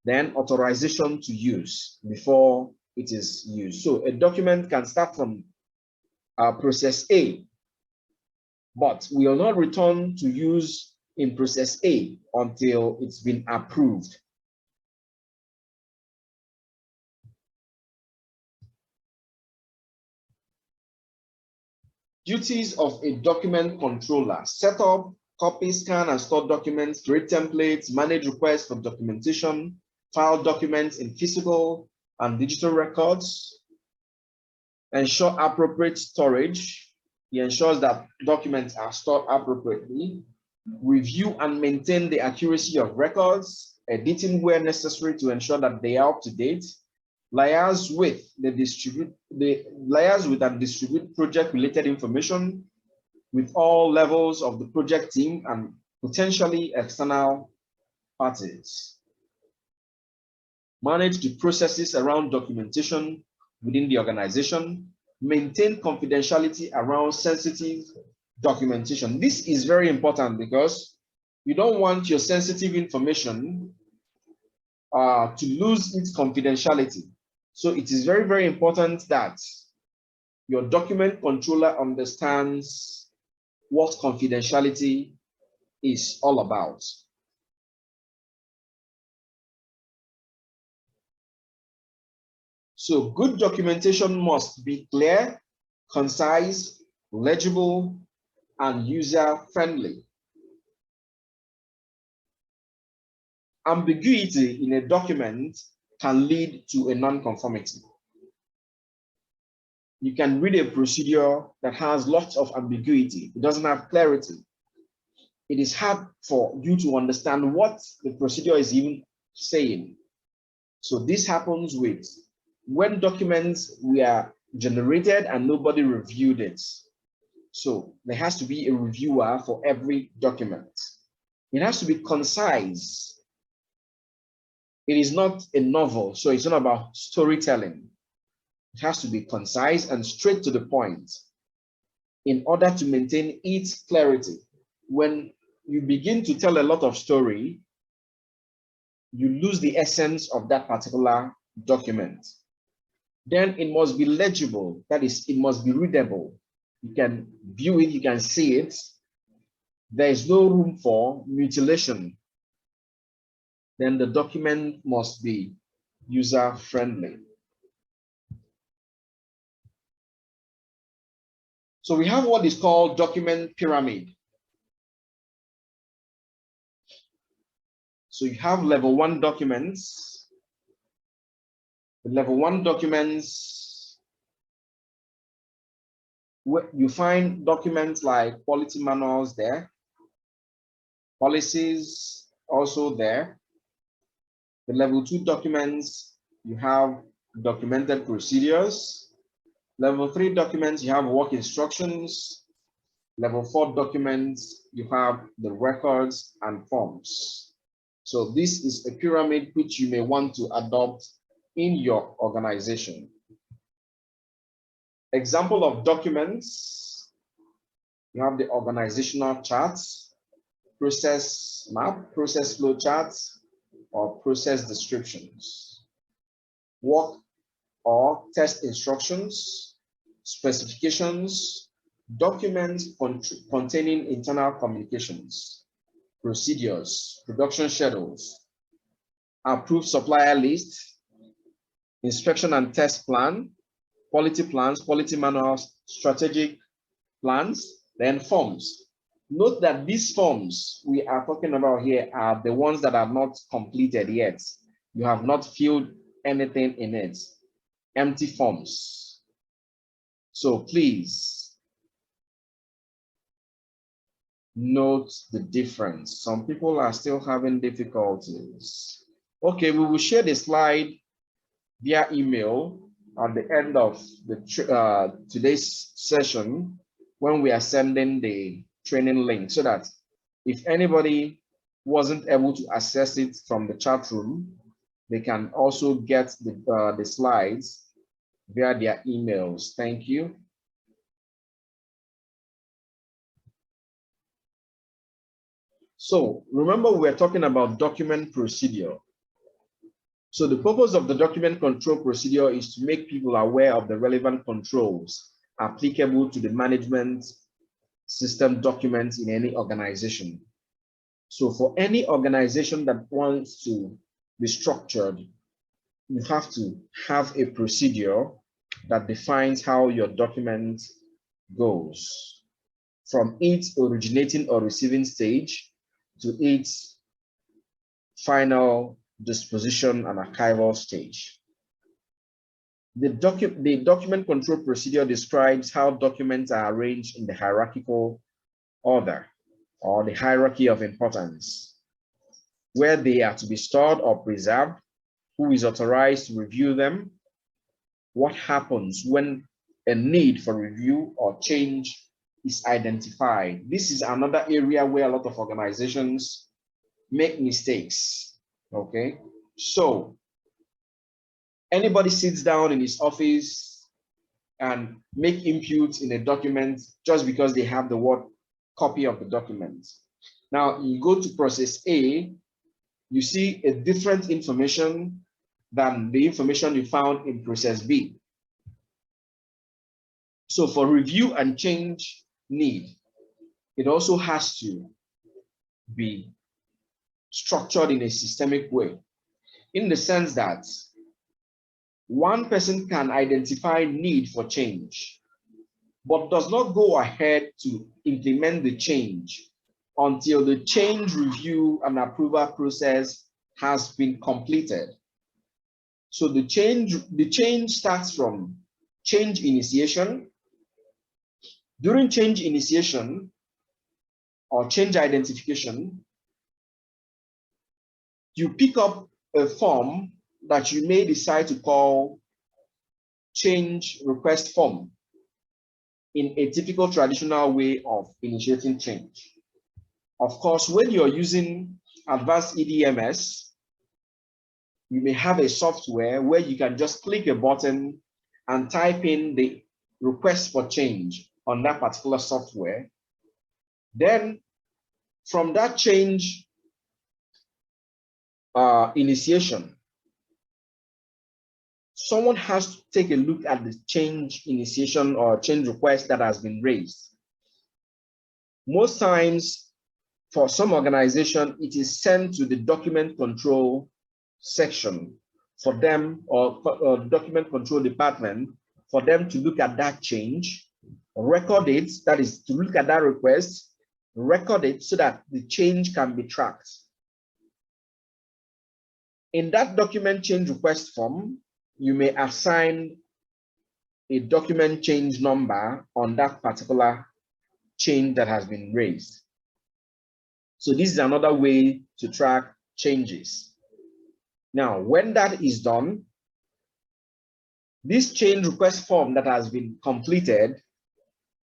then authorization to use before it is used. So a document can start from process A, but will not return to use in process A until it's been approved. Duties of a document controller: set up, copy, scan, and store documents, create templates, manage requests for documentation, file documents in physical and digital records, ensure appropriate storage. He ensures that documents are stored appropriately, review and maintain the accuracy of records, editing where necessary to ensure that they are up to date, liaise with and distribute project-related information with all levels of the project team and potentially external parties. Manage the processes around documentation within the organization. Maintain confidentiality around sensitive documentation. This is very important because you don't want your sensitive information to lose its confidentiality. So it is very, very important that your document controller understands what confidentiality is all about. So good documentation must be clear, concise, legible, and user-friendly. Ambiguity in a document can lead to a non-conformity. You can read a procedure that has lots of ambiguity. It doesn't have clarity. It is hard for you to understand what the procedure is even saying. So this happens with when documents were generated and nobody reviewed it. So there has to be a reviewer for every document. It has to be concise. It is not a novel, so it's not about storytelling. It has to be concise and straight to the point in order to maintain its clarity. When you begin to tell a lot of story, you lose the essence of that particular document. Then it must be legible, that is, it must be readable. You can view it, you can see it. There is no room for mutilation. Then the document must be user-friendly. So we have what is called document pyramid. So you have level 1 documents. The level 1 documents, you find documents like quality manuals there, policies also there. The level 2 documents, you have documented procedures. Level 3 documents, you have work instructions. Level 4 documents, you have the records and forms. So this is a pyramid which you may want to adopt in your organization. Example of documents, you have the organizational charts, process map, process flow charts, or process descriptions, work or test instructions, specifications, documents containing internal communications, procedures, production schedules, approved supplier list, inspection and test plan, quality plans, quality manuals, strategic plans, then forms. Note that these forms we are talking about here are the ones that are not completed yet. You have not filled anything in it. Empty forms. So please note the difference. Some people are still having difficulties. Okay, we will share the slide via email at the end of the today's session when we are sending the training link, so that if anybody wasn't able to access it from the chat room, they can also get the slides via their emails. Thank you. So remember, we're talking about document procedure. So the purpose of the document control procedure is to make people aware of the relevant controls applicable to the management system documents in any organization. So for any organization that wants to be structured, you have to have a procedure that defines how your document goes, from its originating or receiving stage to its final disposition and archival stage. The document control procedure describes how documents are arranged in the hierarchical order, or the hierarchy of importance, where they are to be stored or preserved, who is authorized to review them, what happens when a need for review or change is identified. This is another area where a lot of organizations make mistakes, okay? So anybody sits down in his office and make inputs in a document just because they have the word copy of the document. Now you go to process A, you see a different information than the information you found in process B. So for review and change need, it also has to be structured in a systemic way, in the sense that one person can identify need for change, but does not go ahead to implement the change until the change review and approval process has been completed. So the change starts from change initiation. During change initiation or change identification, you pick up a form that you may decide to call change request form in a typical traditional way of initiating change. Of course, when you're using advanced EDMS, you may have a software where you can just click a button and type in the request for change on that particular software. Then from that change initiation, someone has to take a look at the change initiation or change request that has been raised. Most times, for some organization, it is sent to the document control section for them, or document control department, for them to look at that change, record it, that is to look at that request, record it so that the change can be tracked. In that document change request form, you may assign a document change number on that particular change that has been raised. So this is another way to track changes. Now, when that is done, this change request form that has been completed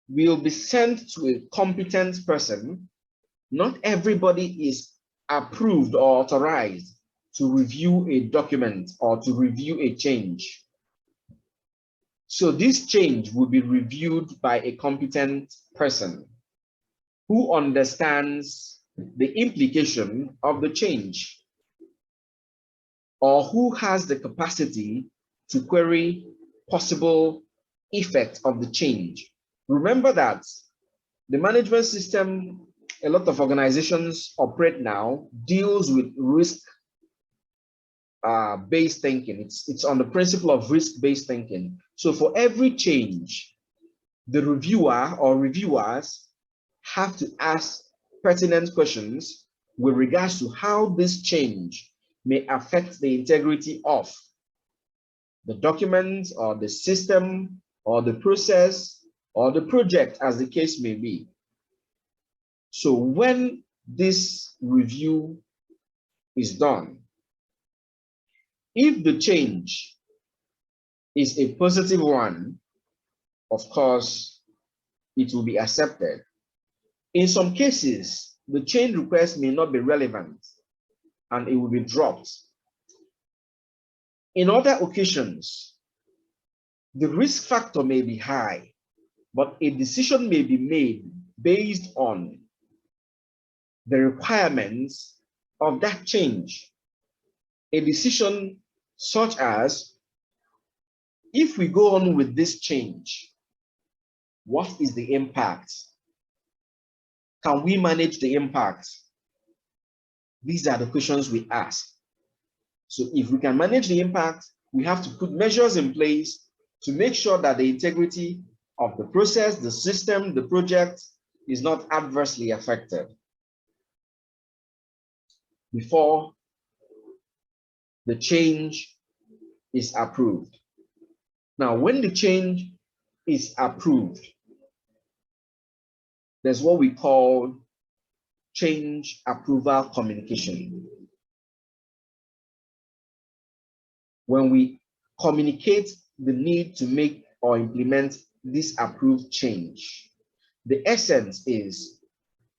will be sent to a competent person. Not everybody is approved or authorized to review a document or to review a change. So this change will be reviewed by a competent person who understands the implication of the change, or who has the capacity to query possible effect of the change. Remember that the management system a lot of organizations operate now deals with risk-based thinking. It's on the principle of risk-based thinking. So for every change, the reviewer or reviewers have to ask pertinent questions with regards to how this change may affect the integrity of the document or the system or the process or the project, as the case may be. So when this review is done, if the change is a positive one, of course, it will be accepted. In some cases, the change request may not be relevant and it will be dropped. In other occasions, the risk factor may be high, but a decision may be made based on the requirements of that change. A decision such as, if we go on with this change, what is the impact? Can we manage the impact? These are the questions we ask. So if we can manage the impact, we have to put measures in place to make sure that the integrity of the process, the system, the project is not adversely affected before the change is approved. Now, when the change is approved, there's what we call change approval communication. When we communicate the need to make or implement this approved change, the essence is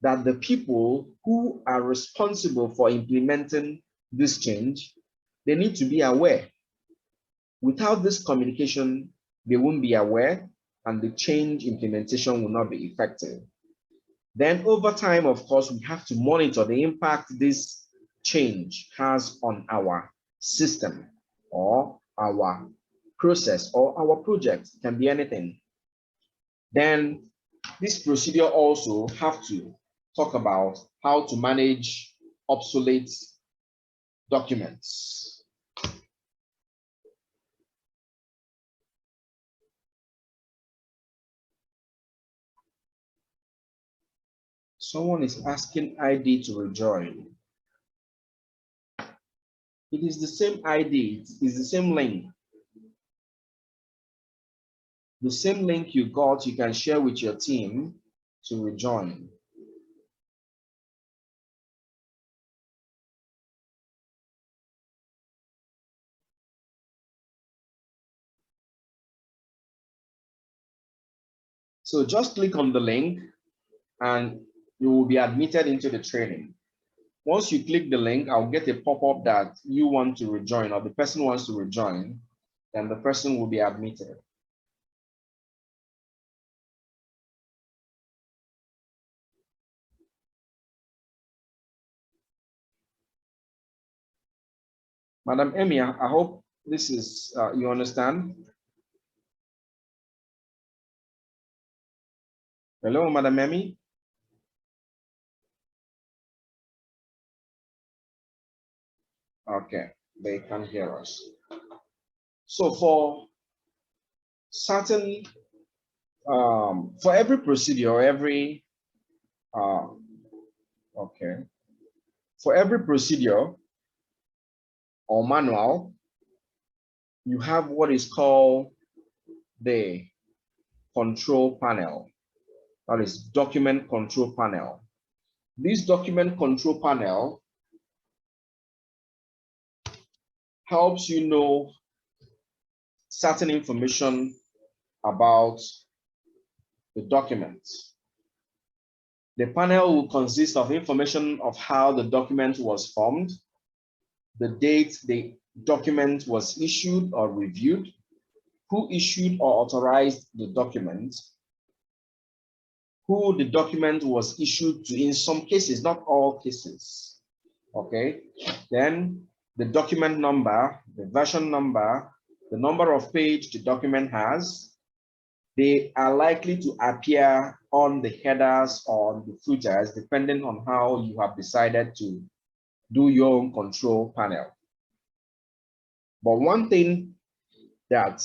that the people who are responsible for implementing this change, they need to be aware. Without this communication, they won't be aware and the change implementation will not be effective. Then over time, of course, we have to monitor the impact this change has on our system or our process or our project. It can be anything. Then this procedure also have to talk about how to manage obsolete documents. Someone is asking ID to rejoin. It is the same ID, it is the same link. The same link you got, you can share with your team to rejoin. So just click on the link and you will be admitted into the training. Once you click the link, I'll get a pop-up that you want to rejoin or the person wants to rejoin, then the person will be admitted. Madam Emi, I hope this is, you understand? Hello, Madam Emi? Okay, they can hear us. So for certain For every procedure, for every procedure or manual, you have what is called the control panel. That is document control panel. This document control panel helps you know certain information about the document. The panel will consist of information of how the document was formed, the date the document was issued or reviewed, who issued or authorized the document, who the document was issued to in some cases, not all cases. Okay, then the document number, the version number, the number of page the document has. They are likely to appear on the headers or on the footers, depending on how you have decided to do your own control panel. But one thing that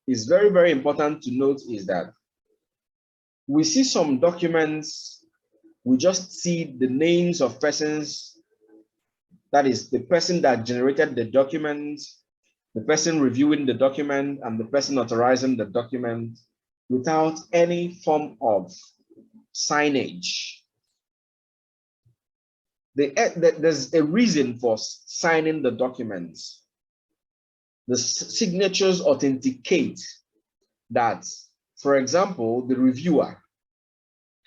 is very, very important to note is that we see some documents, we just see the names of persons, that is the person that generated the document, the person reviewing the document, and the person authorizing the document without any form of signage. There's a reason for signing the documents. The signatures authenticate that, for example, the reviewer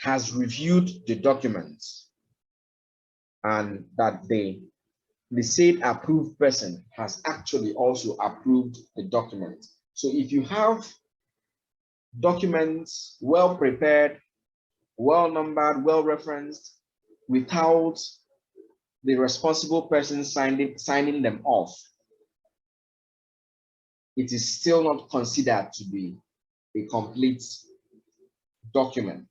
has reviewed the documents and that the said approved person has actually also approved the document. So if you have documents well prepared, well numbered, well referenced, without the responsible person signing them off, it is still not considered to be a complete document.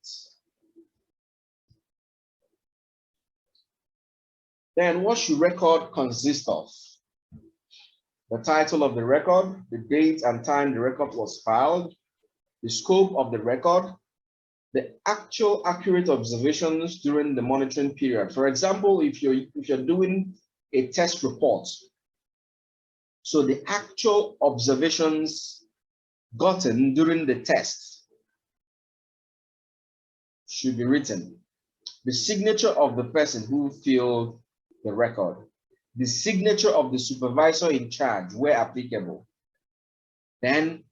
Then what should record consist of? The title of the record, the date and time the record was filed, the scope of the record, the actual accurate observations during the monitoring period. For example, if you're doing a test report, so the actual observations gotten during the test should be written. The signature of the person who filled the record, the signature of the supervisor in charge where applicable. Then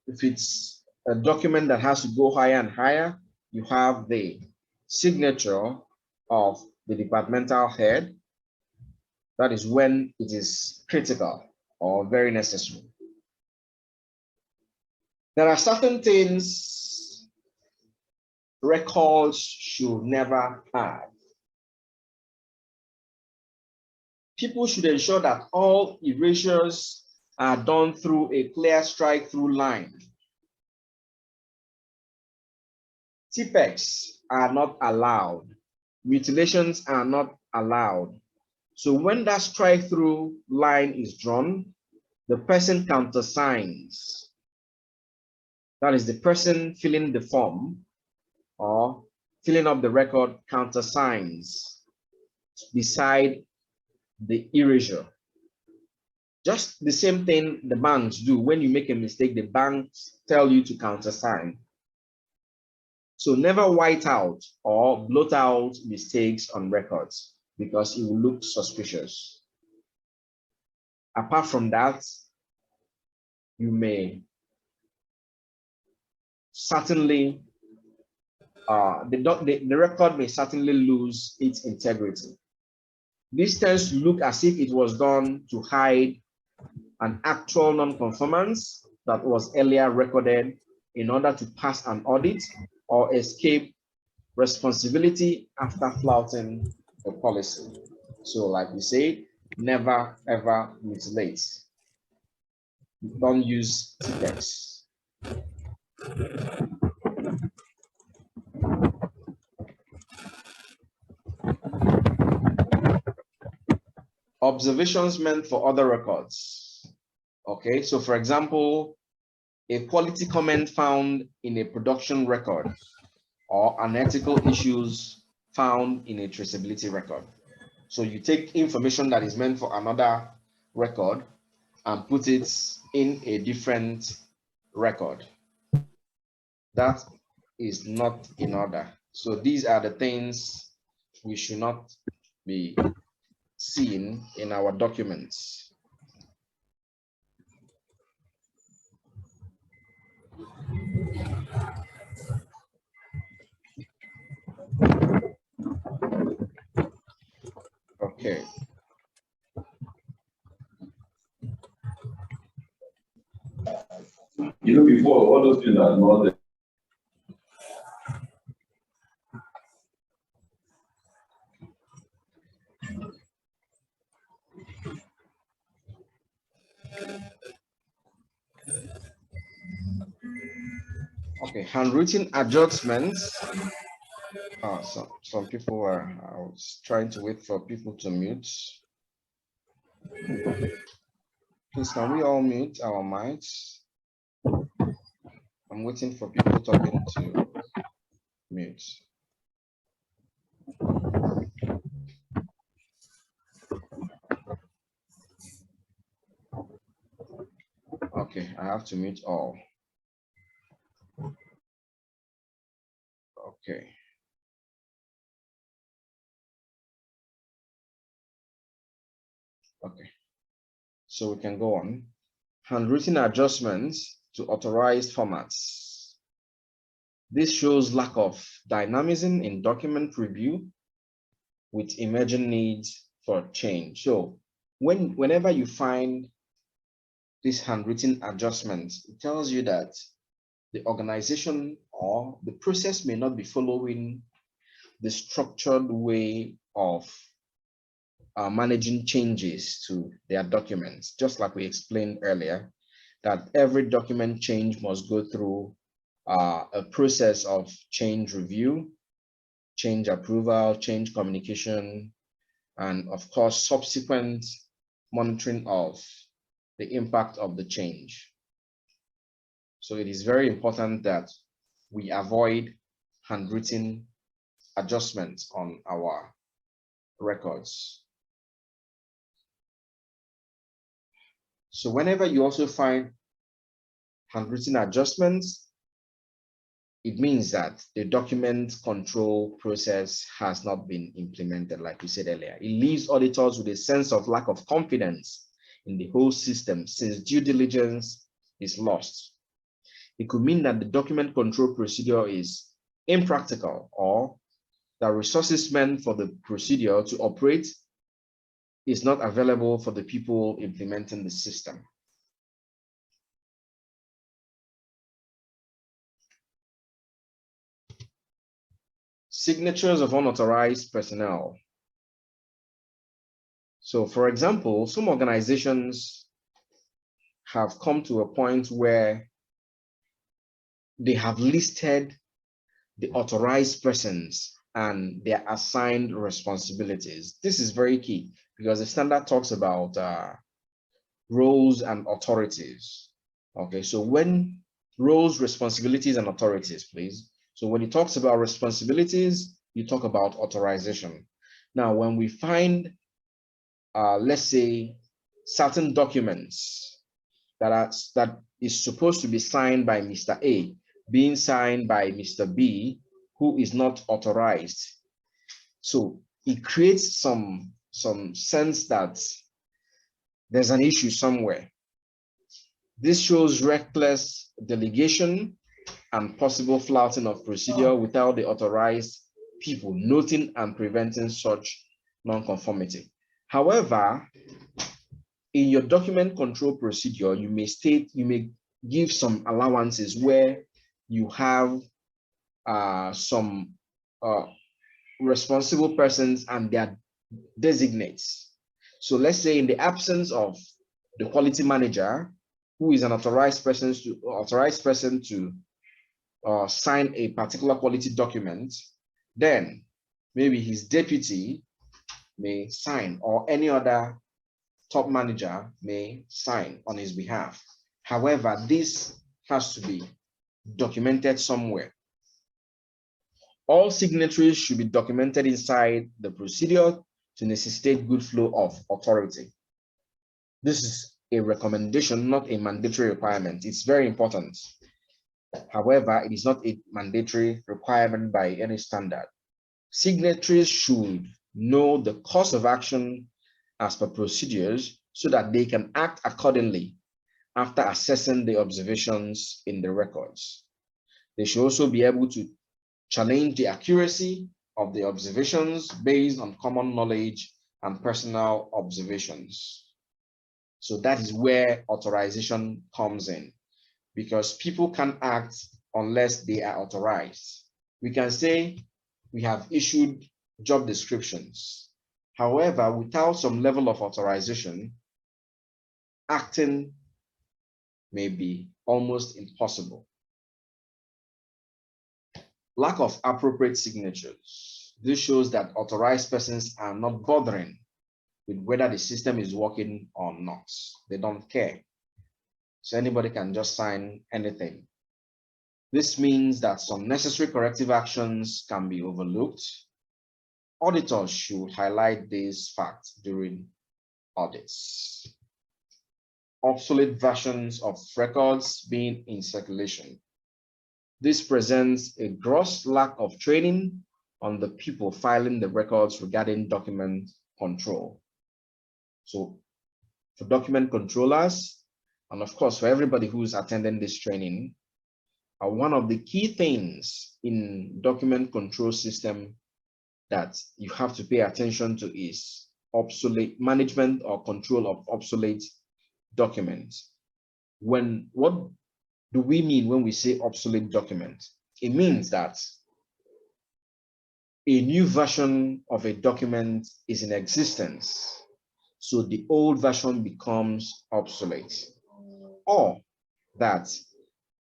if it's a document that has to go higher and higher, you have the signature of the departmental head. That is when it is critical or very necessary. There are certain things records should never have. People should ensure that all erasures are done through a clear strike-through line. Tipex are not allowed. Mutilations are not allowed. So when that strike-through line is drawn, the person countersigns. That is the person filling the form or filling up the record countersigns beside the erasure. Just the same thing the banks do. When you make a mistake, the banks tell you to countersign. So never white out or blot out mistakes on records because it will look suspicious. Apart from that, you may certainly, the record may certainly lose its integrity. This tends to look as if it was done to hide an actual non-conformance that was earlier recorded in order to pass an audit or escape responsibility after flouting the policy. So like we say, never ever mutilate. Don't use Tipex. Observations meant for other records. Okay, so for example, a quality comment found in a production record, or unethical issues found in a traceability record. So you take information that is meant for another record and put it in a different record. That is not in order. So these are the things we should not be seeing in our documents. Okay. You know, before all those things are not there. Okay, handwritten adjustments. Some people were, I was trying to wait for people to mute. Please, can we all mute our mics? I'm waiting for people talking to mute. Okay, I have to mute all. Okay. Okay, so we can go on. Handwritten adjustments to authorized formats. This shows lack of dynamism in document review with emerging needs for change. So whenever you find this handwritten adjustments, it tells you that the organization or the process may not be following the structured way of managing changes to their documents, just like we explained earlier, that every document change must go through a process of change review, change approval, change communication, and of course, subsequent monitoring of the impact of the change. So it is very important that we avoid handwritten adjustments on our records. So whenever you also find handwritten adjustments, it means that the document control process has not been implemented, like we said earlier. It leaves auditors with a sense of lack of confidence in the whole system since due diligence is lost. It could mean that the document control procedure is impractical, or that resources meant for the procedure to operate is not available for the people implementing the system. Signatures of unauthorized personnel. So for example, some organizations have come to a point where they have listed the authorized persons and their assigned responsibilities. This is very key because the standard talks about roles and authorities. Okay, so when roles, responsibilities, and authorities, please. So when it talks about responsibilities, you talk about authorization. Now, when we find, let's say, certain documents that is supposed to be signed by Mr. A, being signed by Mr. B, who is not authorized. So it creates some sense that there's an issue somewhere. This shows reckless delegation and possible flouting of procedure without the authorized people noting and preventing such non-conformity. However, in your document control procedure, you may give some allowances where you have some responsible persons and their designates. So let's say in the absence of the quality manager, who is an authorized person to sign a particular quality document, then maybe his deputy may sign, or any other top manager may sign on his behalf. However, this has to be documented somewhere. All signatories should be documented inside the procedure to necessitate good flow of authority. This is a recommendation, not a mandatory requirement. It's very important. However, it is not a mandatory requirement by any standard. Signatories should know the course of action as per procedures so that they can act accordingly after assessing the observations in the records. They should also be able to challenge the accuracy of the observations based on common knowledge and personal observations. So that is where authorization comes in, because people can't act unless they are authorized. We can say we have issued job descriptions. However, without some level of authorization, acting may be almost impossible. Lack of appropriate signatures. This shows that authorized persons are not bothering with whether the system is working or not. They don't care. So anybody can just sign anything. This means that some necessary corrective actions can be overlooked. Auditors should highlight these facts during audits. Obsolete versions of records being in circulation. This presents a gross lack of training on the people filing the records regarding document control. So for document controllers, and of course for everybody who's attending this training, one of the key things in document control system that you have to pay attention to is obsolete management or control of obsolete documents. What do we mean when we say obsolete document? It means that a new version of a document is in existence, so the old version becomes obsolete, or that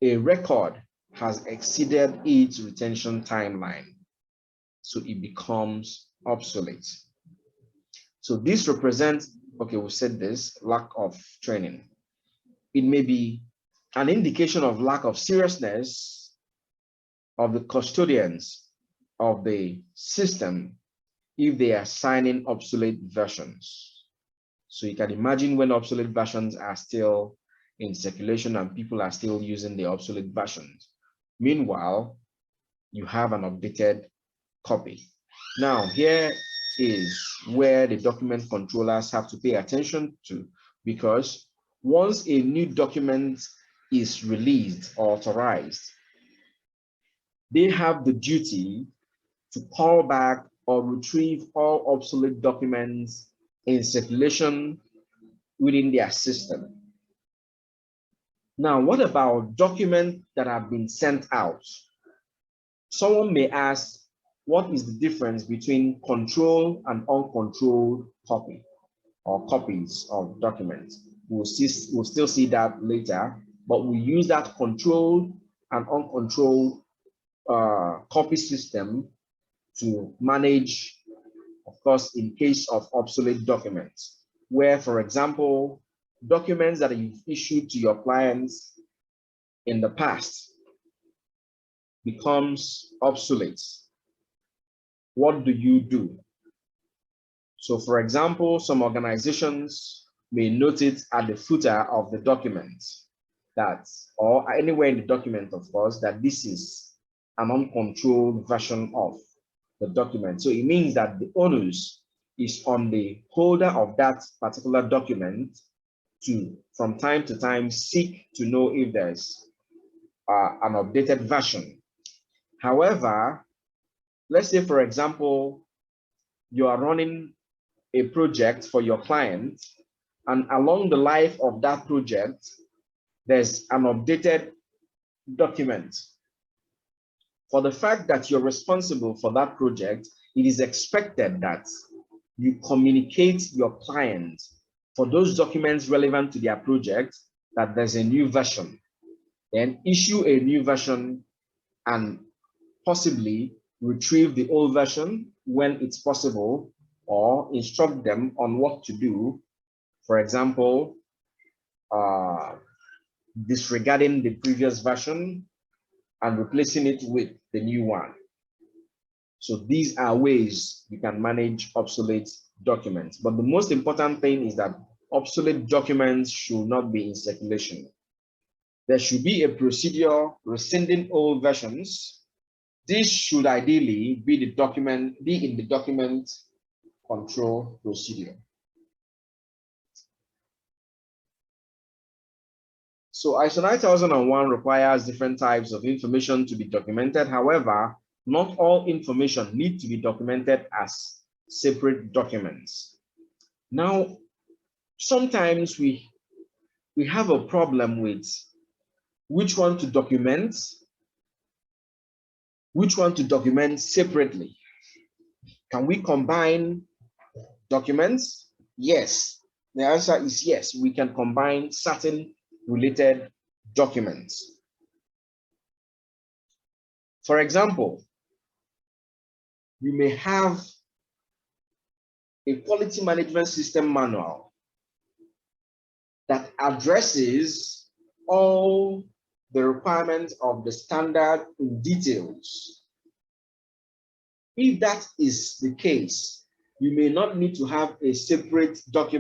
a record has exceeded its retention timeline, so it becomes obsolete. So this represents, okay, we said this, lack of training. It may be an indication of lack of seriousness of the custodians of the system if they are signing obsolete versions. So you can imagine when obsolete versions are still in circulation and people are still using the obsolete versions. Meanwhile, you have an updated copy. Now, here is where the document controllers have to pay attention to, because once a new document is released or authorized, they have the duty to call back or retrieve all obsolete documents in circulation within their system. Now, what about documents that have been sent out? Someone may ask, what is the difference between controlled and uncontrolled copy or copies of documents? We'll still see that later, but we use that controlled and uncontrolled copy system to manage, of course, in case of obsolete documents, where, for example, documents that you've issued to your clients in the past becomes obsolete. What do you do? So, for example, some organizations may note it at the footer of the document that, or anywhere in the document, of course, that this is an uncontrolled version of the document. So it means that the onus is on the holder of that particular document to, from time to time, seek to know if there's an updated version. However, let's say, for example, you are running a project for your client, and along the life of that project, there's an updated document. For the fact that you're responsible for that project, it is expected that you communicate your client for those documents relevant to their project that there's a new version. Then issue a new version and possibly retrieve the old version when it's possible, or instruct them on what to do. For example, disregarding the previous version and replacing it with the new one. So these are ways you can manage obsolete documents. But the most important thing is that obsolete documents should not be in circulation. There should be a procedure rescinding old versions. This should ideally be in the document control procedure. So ISO 9001 requires different types of information to be documented. However, not all information needs to be documented as separate documents. Now, sometimes we have a problem with which one to document separately. Can we combine documents? Yes. The answer is yes. We can combine certain related documents. For example, you may have a quality management system manual that addresses all the requirements of the standard in details. If that is the case, you may not need to have a separate document